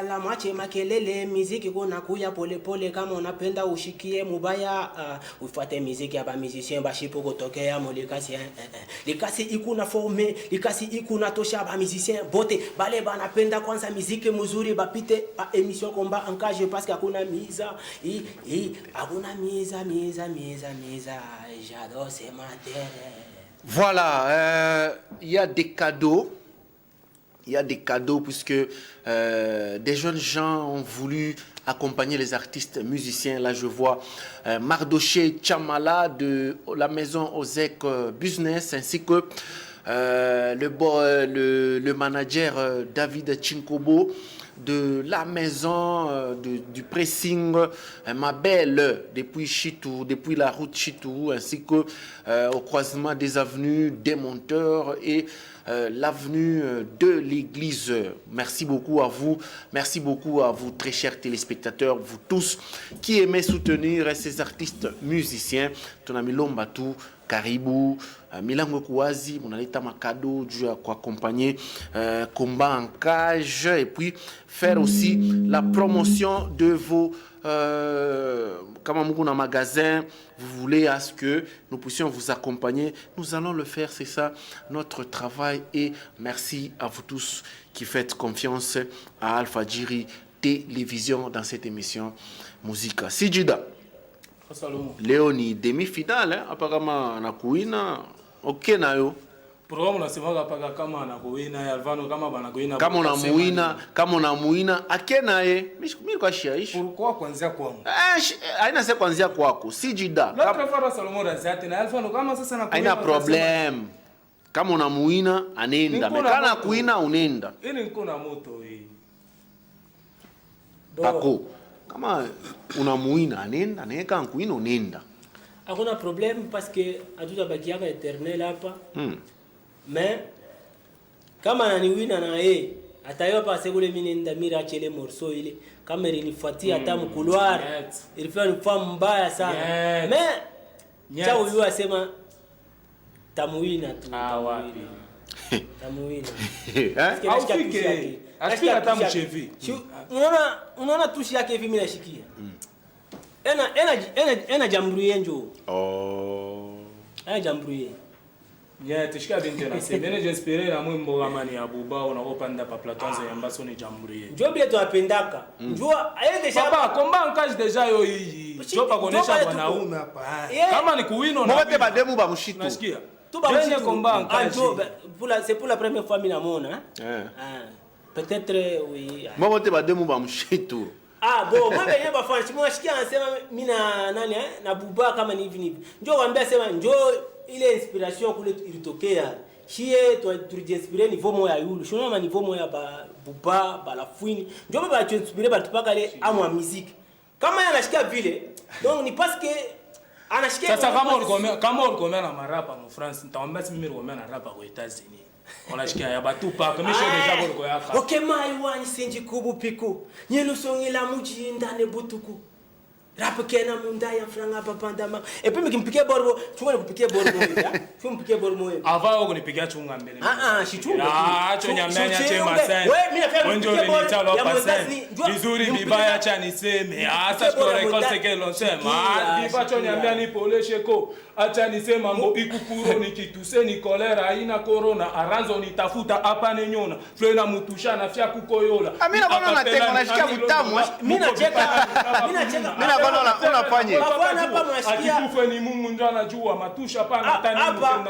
la mwache makelele muziki kuna kuya pole kama unapenda ushikie mubaya ufuate muziki ya ba musicien ba shipo kutokea mulikasi likasi ikuna forme likasi ikuna tosha ba musicien bote bale banapenda kwanza muziki mzuri bapite émission combat en cas je pense qu'il y a mise j'adore ces matériels. Voilà, il y a des cadeaux puisque des jeunes gens ont voulu accompagner les artistes musiciens. Là, je vois Mardoché Chamala de la maison Ozek Business ainsi que le manager David Chinkobo de la maison du pressing ma belle depuis Chitou, depuis la route Chitou, ainsi que au croisement des avenues des Monteurs et l'avenue de l'église. Merci beaucoup à vous très chers téléspectateurs, vous tous qui aimez soutenir ces artistes musiciens. Tonami Lombatu, Caribou, Milango Kouazi, mon aleta Makado, Dieu à accompagner combat en cage et puis faire aussi la promotion de vos Kamamoukouna magasin. Vous voulez à ce que nous puissions vous accompagner, nous allons le faire, c'est ça notre travail. Et merci à vous tous qui faites confiance à Alpha Djiri Télévision dans cette émission Musica. Sijida, leo ni demi-finale hapa kama anakuina okay nayo programu unasemaka paka kama anakuina Alvano kama banakuina kama unamuina akenaye mimi kwa shiaishi pourquoi kuanzia kwangu haina sasa kuanzia kwako si jida la Fara Salomon Razate na Alvano kama sasa nakuina haina problem kama unamuina anenda mekana kuina unenda ili niko na moto hii Pako kama unamuina anenda neka kuina unenda hakuna problem parce que atuta bakiaka eternel hapa mais kama ananiwina na yeye atayo pase kule mimi nenda mira chele morceau ile kama ilinifuatia hata mkuloir ilifanya nifahamu mbaya sana mais cha huyu asema tamuwina tu wapi tamuwina aufike ashika hata mchevi unaona tushi yake hivi mimi nashikia ena jamburie njo jamburie tishika bintu na semene j'espérais na mwimbo kama ni abuba unakopanda pa platonzo yambaso ni jamburie njo bia tuapendaka njo aende papa komba encaje déjà yo hii njo pa konesha wanaume hapa kama ni kuwino na wote bademu ba mshitu nasikia tu ba mshitu komba encaje c'est pour la première fois mina mona peut-être oui wote bademu ba mshitu bon moi benye ba fans moi shikia anasema mina nani na buba kama ni hivi njo waambia sema njo ile inspiration kule ilitokea chie tujiinspire niveau moya yulu shona ma niveau moya ba buba ba la fouine njo ba tuinspire ba tupaka ile amwa musique kama anashikia vile donc ni parce que anashikia sasa kama ulikomea na marapa mu France nitaomba si mimi nikomea na rapa kwa États-Unis onashikia ya batu pa kama sio deja kwa yaka okay mai wani sinji kubu piku nyelo songela muji ndane butuku rap kena munda ya franga papandama et puis mkimpikia borbo chunga nikupikia borbo hivi chumpikia borbo hivi avao kunipikia chunga mbele shichunga acho nyamenya chema sana mimi nafanya wenjo ni talo hapa sana vizuri vibaya acha niseme hasa turekose ke lonsema biba cho nyambia ni poleshe ko acha niseme mambo ikukuro ni kituse ni kolera haina corona aranzo nitafuta hapa nenyona flena mutusha na fya kukoyola mimi naona nateka nashikia mtamu mimi nacheka unafanya bwana hapa mnashikia akikufa ni Mungu ndio anajua matusha pana tani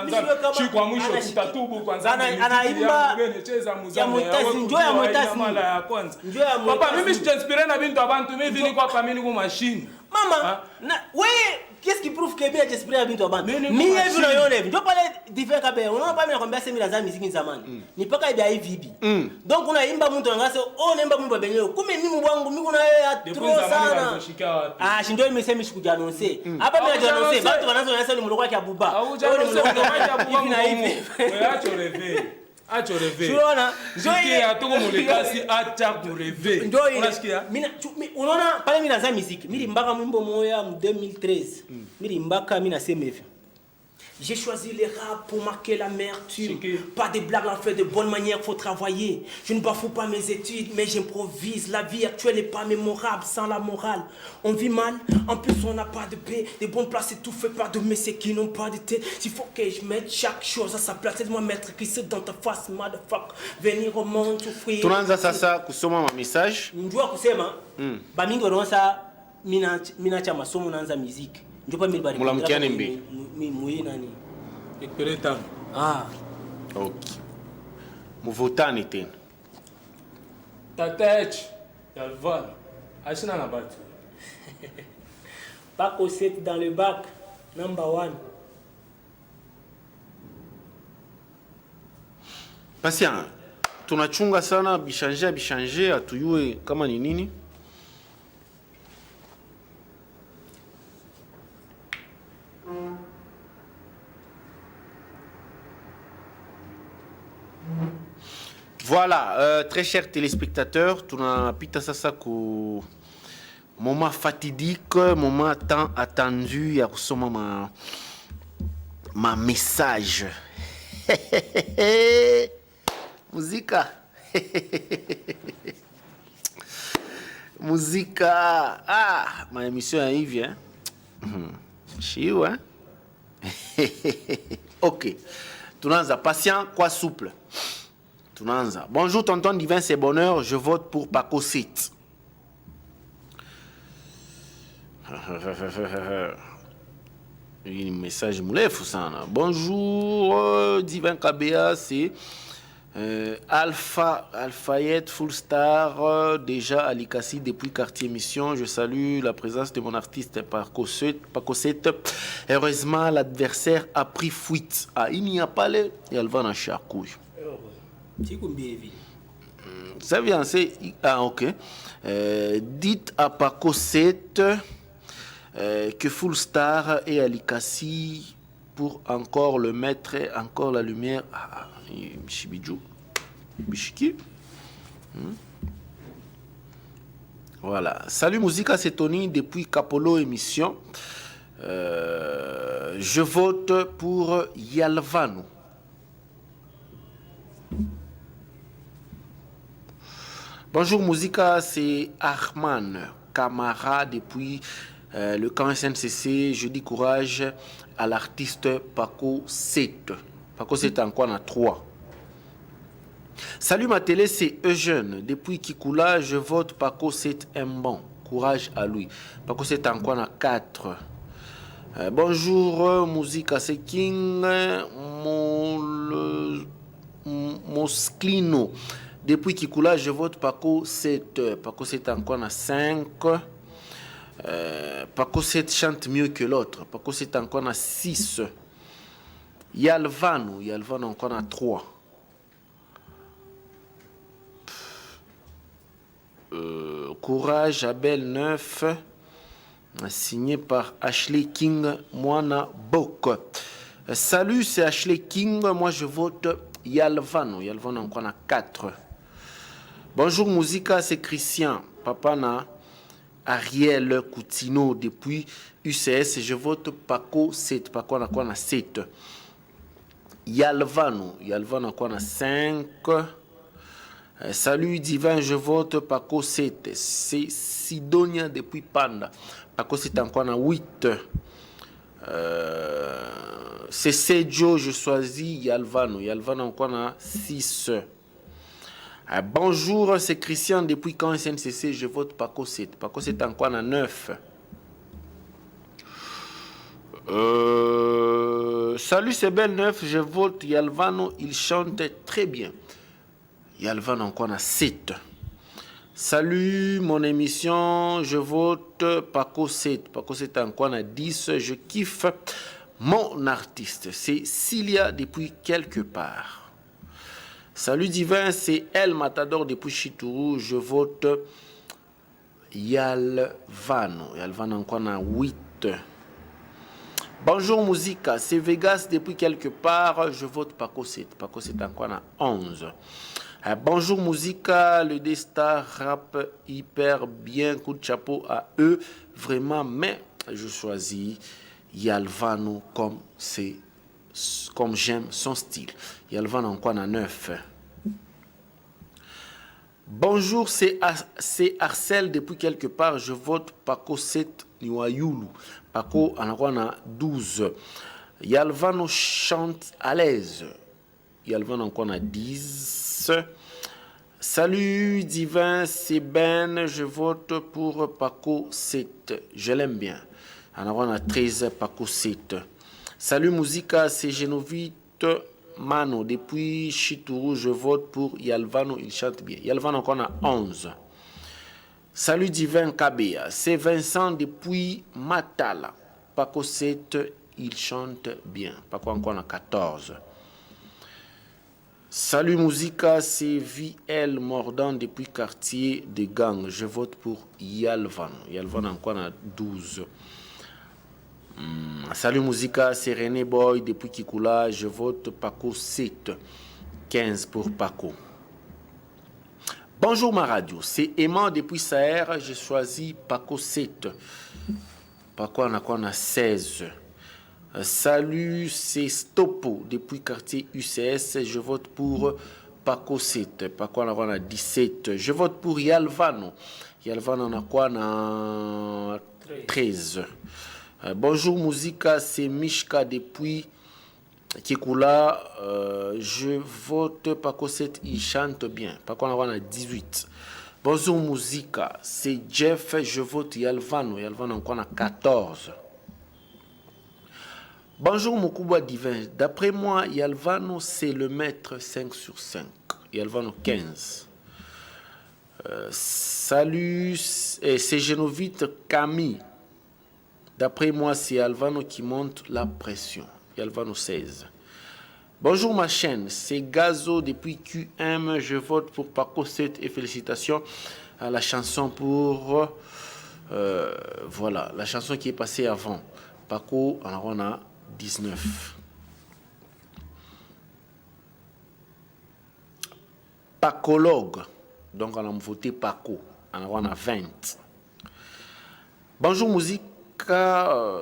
mtenda shi kwa mwisho tutatubu kwanza anaimba cheza ya mutasi njoo ya mutasi mala ya kwanza papa mimi sitanspire na bintu abantu mimi niko hapa mimi niko machine mama wewe qu'est-ce qui prouve que bien j'espère bintu abantu mimi hivi unaona hivi ndio pale divin kabe unaona pale nakwambia sema lazima muziki zamani ni paka hivi hivi donc unaimba mtu anangasa unaimba mwimbo benyewe kumbe mimi wangu mimi kuna yeye trop sana ndio nimesema sikujanonse hapa mimi najanonse watu wanaanza wanasema ni mloko wake abuba hivi na hivi wewe acho reve acho reve unaona ndio tuko mulikasi acha kureve unasikia mimi unaona pale mimi nazama muziki mimi mbaka mwimbo moya mu 2013 mimi mbaka mimi nasema hivi j'ai choisi les rap pour marquer l'amertume. Pas des blagues, en fait de bonne manière, faut travailler. Je ne bafoue pas mes études, mais j'improvise. La vie actuelle n'est pas mémorable sans la morale. On vit mal, en plus on n'a pas de paix. Des bonnes places étouffées par de messieurs qui n'ont pas de tête. S'il faut que je mette chaque chose à sa place, aide-moi mettre Christ dans ta face, motherfucker. Venir au monde souffrir. Tunaanza sasa kusoma ma message. Njua kusema, ba mingi wanaanza mina cha masomo naanza muziki. Njopa mimi bali mulamkiane mbi mimi nani ekpereta okay muvutani tena tatech Alvan asina na batu Paco 7 dans le bac number 1 patient tunachunga sana bishanje atuyue kama ni nini. Voilà, très chers téléspectateurs, tunapita sasa ku moment fatidique, moment tant attendu ya kusoma ma message. Muzika. Muzika. Ah, ma émission ya hivi hein. Chiu hein. OK. Tunaanza patient quoi souple. Tunanza. Bonjour tonton Divin, c'est bonheur, je vote pour Paco 7. Un message moulef sana. Bonjour Divin KBA, c'est Alphayette Full Star, déjà à Likasi depuis quartier mission. Je salue la présence de mon artiste Paco 7. Heureusement, l'adversaire a pris fuite. Ah, il n'y a pas les. Et elle va dans charcouille. Ça vient, c'est. Ah, ok. Dites à Paco 7 que Full Star et Alikasi pour encore le mettre, encore la lumière. Michibidjou. Bishiki. Voilà. Salut Musica, c'est Tony depuis Capolo émission. Je vote pour Yalvano. Bonjour Musica, c'est Arman Camara depuis le camp SNCC. Je dis courage à l'artiste Paco 7. Paco 7 encore à 3. Salut ma télé, c'est Eugène. Depuis Kikula, je vote Paco 7 bon. Courage à lui. Paco 7 encore à 4. Bonjour Musica, c'est King Mosclino. Depuis Kikula, je vote Paco 7. Paco 7 encore à 5. Paco 7 chante mieux que l'autre. Paco 7 encore à 6. Yalvano encore à 3. Courage Abel 9. Signé par Ashley King Moana Bok. Salut, c'est Ashley King. Moi je vote Yalvano encore à 4. Bonjour Musica, c'est Christian. Papa na Ariel Coutinho depuis UCS. Je vote Paco 7. Paco encore à 7. Yalvano encore à 5. Salut Divin, je vote Paco 7. C'est Sidonia depuis Panda. Paco 7 encore à 8. C'est Sergio, je choisis Yalvano encore à 6. Bonjour, c'est Christian depuis quand SNCC, je vote Paco 7. Paco 7 encore à 9. Salut, c'est Belle 9, je vote Yalvano, il chante très bien. Yalvano encore à 7. Salut, mon émission, je vote Paco 7. Paco 7 encore à 10. Je kiffe mon artiste. C'est Cilia depuis quelque part. Salut Divin, c'est El Matador depuis Chitourou. Je vote Yalvano encore à 8. Bonjour Musica, c'est Vegas depuis quelque part. Je vote Paco 7. Paco 7 encore à 11. Bonjour Musica, le D-Star rap hyper bien, coup de chapeau à eux, vraiment, mais je choisis Yalvano comme j'aime son style. Yalvano encore à 9. Bonjour, c'est Arcel depuis quelque part, je vote Paco 7 Niwayulu. Paco en a 12. Yalvano chante à l'aise. Yalvano encore à 10. Salut Divin, c'est Ben, je vote pour Paco 7. Je l'aime bien. On a 13, Paco 7. Salut Musica, c'est Genovite Mano. Depuis Chitourou, je vote pour Yalvano, il chante bien. Yalvano encore à 11. Salut Divin Kabea, c'est Vincent depuis Matala. Paco 7, il chante bien. Paco encore à 14. Salut Musica, c'est VL Mordant depuis quartier de Gang. Je vote pour Yalvano. Yalvano encore à 12. Salut Musica, c'est René Boy depuis Kikula. Je vote Paco 7. 15 pour Paco. Bonjour ma radio, c'est Aimant depuis Saher. J'ai choisi Paco 7. Paco en a 16. Salut, c'est Stopo depuis quartier UCS. Je vote pour Paco 7. Paco en a 17. Je vote pour Yalvano. Yalvano en a quoi? En 13. Bonjour Musica, c'est Mishka depuis Kikula. Je vote Paco 7. Il chante bien. Paco en a 18. Bonjour Musica, c'est Jeff, je vote Yalvano. Yalvano encore à 14. Bonjour Mukubwa Divin. D'après moi, Yalvano c'est le maître 5 sur 5. Yalvano 15. Salut, c'est Genovite Camille. D'après moi, c'est Yalvano qui monte la pression. Yalvano 16. Bonjour ma chaîne, c'est Gazo depuis QM. Je vote pour Paco 7 et félicitations à la chanson pour... voilà, la chanson qui est passée avant. Paco, alors on a 19. Pacologue, donc on a voté Paco, alors on a 20. Bonjour musique,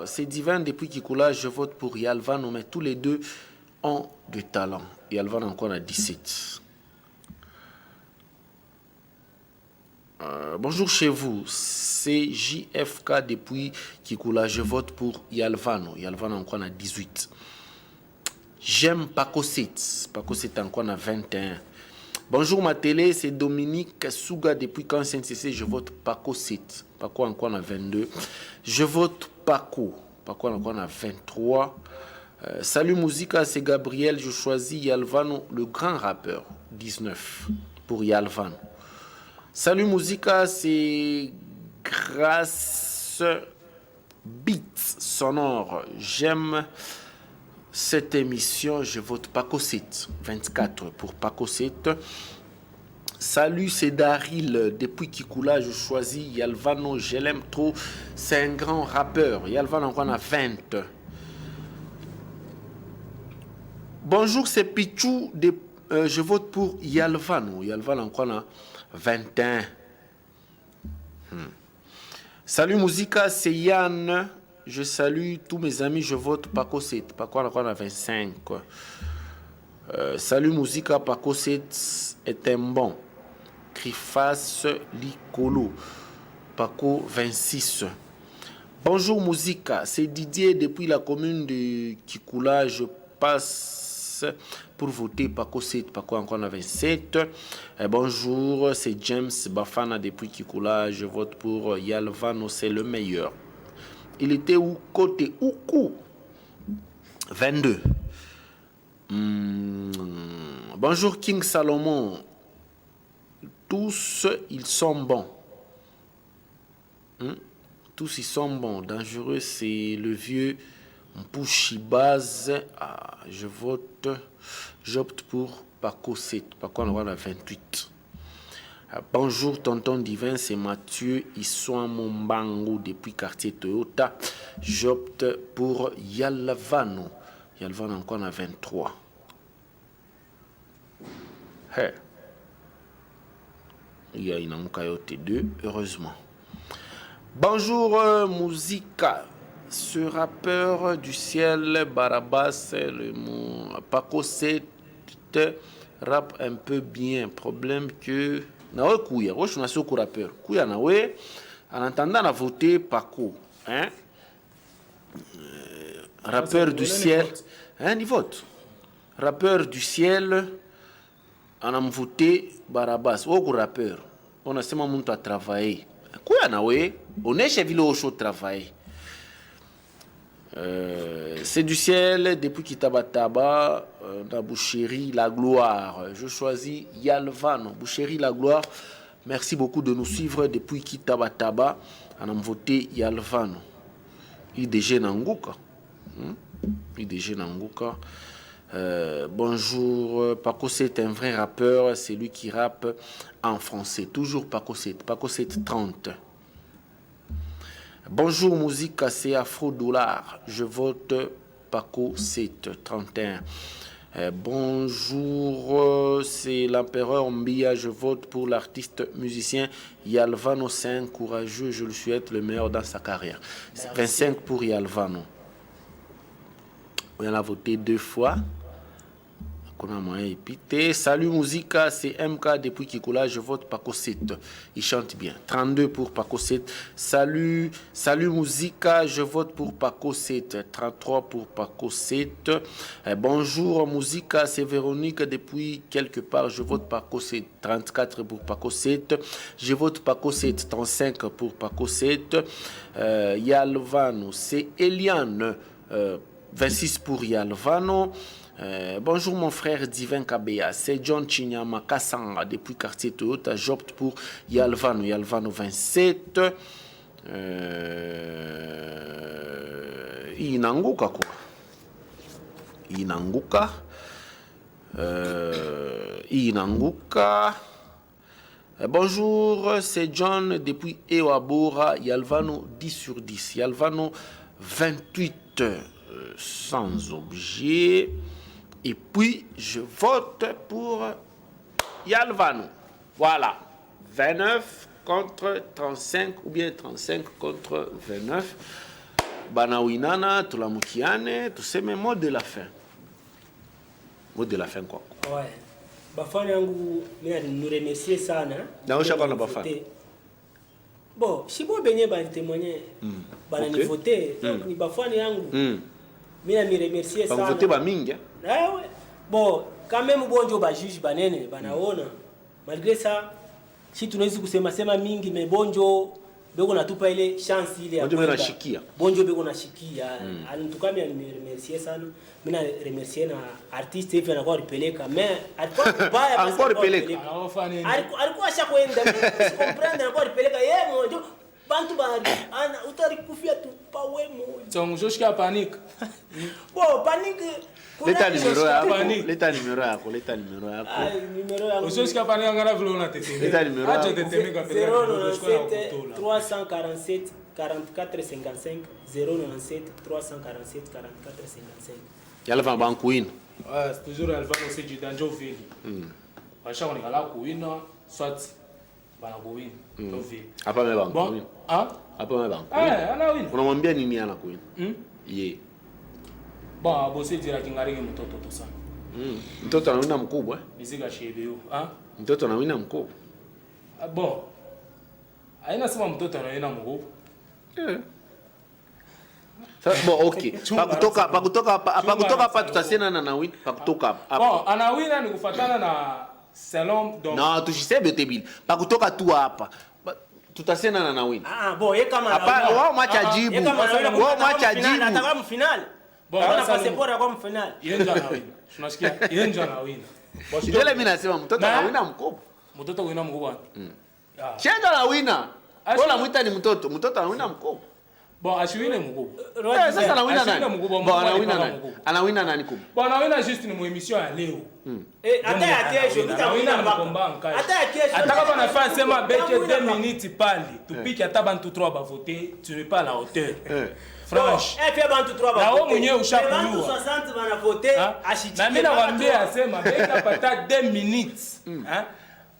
c'est Divin depuis Kikula. Je vote pour Yalvano, mais tous les deux ont de talent. Yalvano encore à 17. Bonjour chez vous, c'est JFK depuis Kikula. Je vote pour Yalvano. Yalvano encore à 18. J'aime Paco 7. Paco 7 encore à 21. Bonjour ma télé, c'est Dominique Souga depuis Kansen CC. Je vote Paco 7. Paco encore à 22. Je vote Paco. Paco encore à 23. Salut Musica, c'est Gabriel. Je choisis Yalvano, le grand rappeur. 19 pour Yalvano. Salut Musica, c'est Grâce Beats Sonore. J'aime cette émission. Je vote Paco 7. 24 pour Paco 7. Salut, c'est Daryl depuis Kikula. Je choisis Yalvano. Je l'aime trop. C'est un grand rappeur. Yalvano encore à 20. Bonjour, c'est Pichou. Je vote pour Yalvano. Yalvano encore à 21. Salut Musica, c'est Yann. Je salue tous mes amis. Je vote Paco 7. Paco encore à 25. Salut Musica, Paco 7 est un bon. Crifas Licolo. Paco 26. Bonjour Musica, c'est Didier depuis la commune de Kikula. Je passe pour voter Paco 7. Paco encore à 27. Bonjour, c'est James Bafana depuis Kikula. Je vote pour Yalvano, c'est le meilleur. Il était où côté Oukou? 22. Bonjour King Salomon. Tous ils sont bons. Tous ils sont bons. Dangereux, c'est le vieux Mpushibaz. J'opte pour Paco 7. Paco on va à 28. Bonjour tonton Divin, c'est Mathieu Issoin Mombango depuis quartier Toyota. J'opte pour Yalvano. Yalvano encore à 23. Hey. Il y a une Ankayote 2, heureusement. Bonjour Musica. Ce rappeur du ciel, Barabas, le mot Paco 7 rappe un peu bien. Problème que nawe kuya, je suis un rappeur. Kuya nawe, en entendant la voter Paco, hein? Rappeur du ciel, hein, il vote. Rappeur du ciel, on a voté Barabas. Au rappeur, on a seulement monté à travailler. Kuya nawe, on est chez Vilo Ocho travailler. C'est du ciel depuis Kitabataba, dans Boucherie La Gloire. Je choisis Yalvano, Boucherie La Gloire. Merci beaucoup de nous suivre depuis Kitabataba. On a voté Yalvano. IDG Nanguka. IDG Nanguka. Bonjour, Paco 7 est un vrai rappeur. C'est lui qui rappe en français. Toujours Paco 7. Paco 7 30. Bonjour Musica, c'est Afro Dollar. Je vote Paco 7 31. Bonjour, c'est l'empereur Mbia. Je vote pour l'artiste musicien Yalvano. C'est un courageux. Je le souhaite le meilleur dans sa carrière. C'est 25 pour Yalvano. On a voté 2 fois. Salut Musica, c'est MK depuis Kikola, je vote Paco 7. Il chante bien. 32 pour Paco 7. Salut Musica, je vote pour Paco 7. 33 pour Paco 7. Bonjour Musica, c'est Véronique depuis quelque part, je vote Paco 7. 34 pour Paco 7. Je vote Paco 7. 35 pour Paco 7. Yalvano, c'est Eliane. 26 pour Yalvano. Bonjour mon frère Divin Kabea, c'est John Chinyama Kassanga depuis quartier Toyota, j'opte pour Yalvano 27. Inanguka quoi. Inanguka. Bonjour, c'est John depuis Ewabora, Yalvano 10 sur 10. Yalvano 28 sans objet. Et puis, je vote pour Yalvano. Voilà. 29 contre 35 ou bien 35 contre 29. Banawinana, Tulamukiane, tous ces mots de la fin. Mot de la fin quoi. Ouais. Bafana yangu mimi nous remercier sana. Na ushaka na bafana. Bon, si bon benye ba témoigner bana ni voter, donc ni bafana yangu. Mimi na remercier sana. Ba voter ba mingi. Ah ouais. Bon, quand même bonjo ba juge banene banaona. Malgré ça, si tunaweza kusema sema mingi mais bonjo beko natupa ile chance ile ya bonjo nashikia. Bonjo beko nashikia. Antuka mimi remercier sana. Mimi na remercier na artiste hivi anakuwa ripeleka mais alikuwa kubaya basi. Encore ripeleka. Alikuwa ashakwenda comprendre anakuwa ripeleka yeye mojo. Bantu bari ana utarikufia tu pa wemo. Tongo shika panique. Bon, panique. Leta numéro yako. Numéro yako. Usoshika panique ngara vile unatete. Leta numéro yako. 097 347 44 55 097 347 44 55. Yalva bankuina. C'est toujours Alvano c'est du danger ville. Basha on est là kuina soit banakuwina. Hapa meba. Bon, ah? Hapa meba. Anawina. Unamwambia nini anakuina? Ye. Bon, bosi dira kingariki mtoto to sana. Mtoto anawina mkubwa. Miziga shebeo, ah? Mtoto anawina mkubwa. Bon. Aina sema mtoto anawina mkubwa. Bon, okay. Pakutoka hapa tutasema na nawina pakutoka hapa. Bon, anawina ni kufuatana na selon donc. Non, tushisebe tebili. Pakutoka tu hapa. Tutasema na nawina. Bon, yeye kama hapa wao macha jibu. Wao macha jibu. Ataka mfinali. Bon, ana passport kwa mfinali. Yeye ndo anawina. Tunasikia yeye ndo anawina. Ile mimi nasema mtoto anawina mkubwa. Mtoto anawina mkubwa. Chenga anawina. Wala mwita ni mtoto. Mtoto anawina mkubwa. Bon, asiwine mkubwa. Sasa anawina nani? Bon, anawina nani kubwa? Bon, anawina juste ni muemission ya leo. Hata ya kesho anawina mkomba nkai. Hata ya kesho. Hata kama nafanya sema beke 2 minutes pali, tupike hata bantu 3 ba voter, tu n'es pas à la hauteur. Franche. Fait bantu 3 ba voter. Na wewe mwenyewe ushakujua. Bantu 60 bana voter, ashitike. Na mimi nawaambia sema beke hata 2 minutes.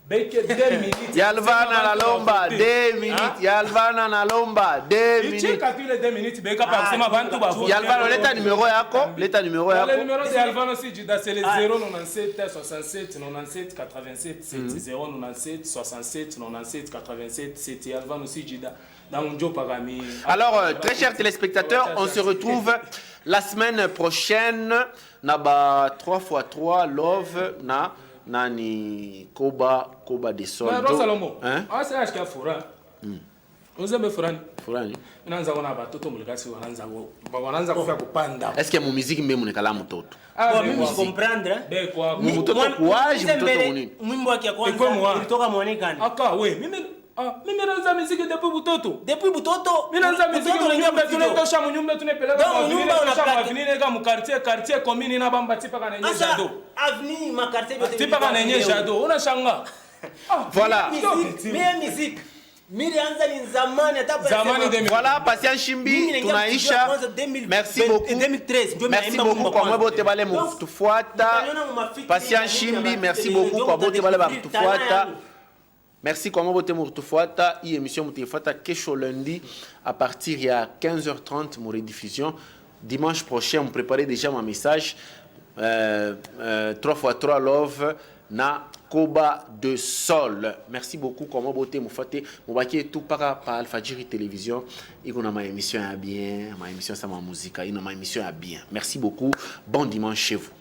Beke 2 minutes. Yalvana na lomba 2 minutes. Yalvana na lomba 2 minutes. Ichika tu les 2 minutes beka pa kusema bantu ba voter. Yalvana leta numéro yako. Le numéro de Yalvano si Judas c'est le 097 67 97 87 7 097 67 97 87 7 Yalvano si Judas. Alors, très chers téléspectateurs, on se retrouve la semaine prochaine. Naba 3x3 Love na nani Koba de Soldo. Hein? Ah, c'est acheter fura. Vous aimez furani? Furani. Nanza wana batoto mulekasi wanaanza kufia kupanda. Est-ce que mu musique même nekala mtoto? Bon, mimi je comprendre. Be kwa mtoto kuaje mtoto nini? Mwimbo wake kwanza ilitoka muonekane. Aka we, mimi naanza muziki depuis butoto. Depuis butoto? Mimi naanza muziki mnyumba tunatosha mnyumba tunapeleka kwa mnyumba unapeleka avenue kama quartier commune na bamba tipa kana yenye jado. Avenue ma quartier yote. Tipa kana yenye jado. Unashanga. Voilà. Musique. Mirianza ni zamani hata voilà, Patient Shimbi tunaisha. Merci beaucoup. 2013 merci beaucoup kwa mwe bote bale mtufuata. Patient Shimbi, merci beaucoup kwa bote bale mtufuata. Merci kwa mwe bote mtufuata. Hii émission mtufuata kesho lundi à partir ya 15h30 mon rediffusion. Dimanche prochain, on préparait déjà mon message. 3x3 Love na Koba de Sol. Merci beaucoup. Comment beauté Moufate Moubaki tout par Alfadjiri Télévision. Il y a ma émission à bien, ma émission c'est ma musique, il y a ma émission à bien. Merci beaucoup. Bon dimanche chez vous.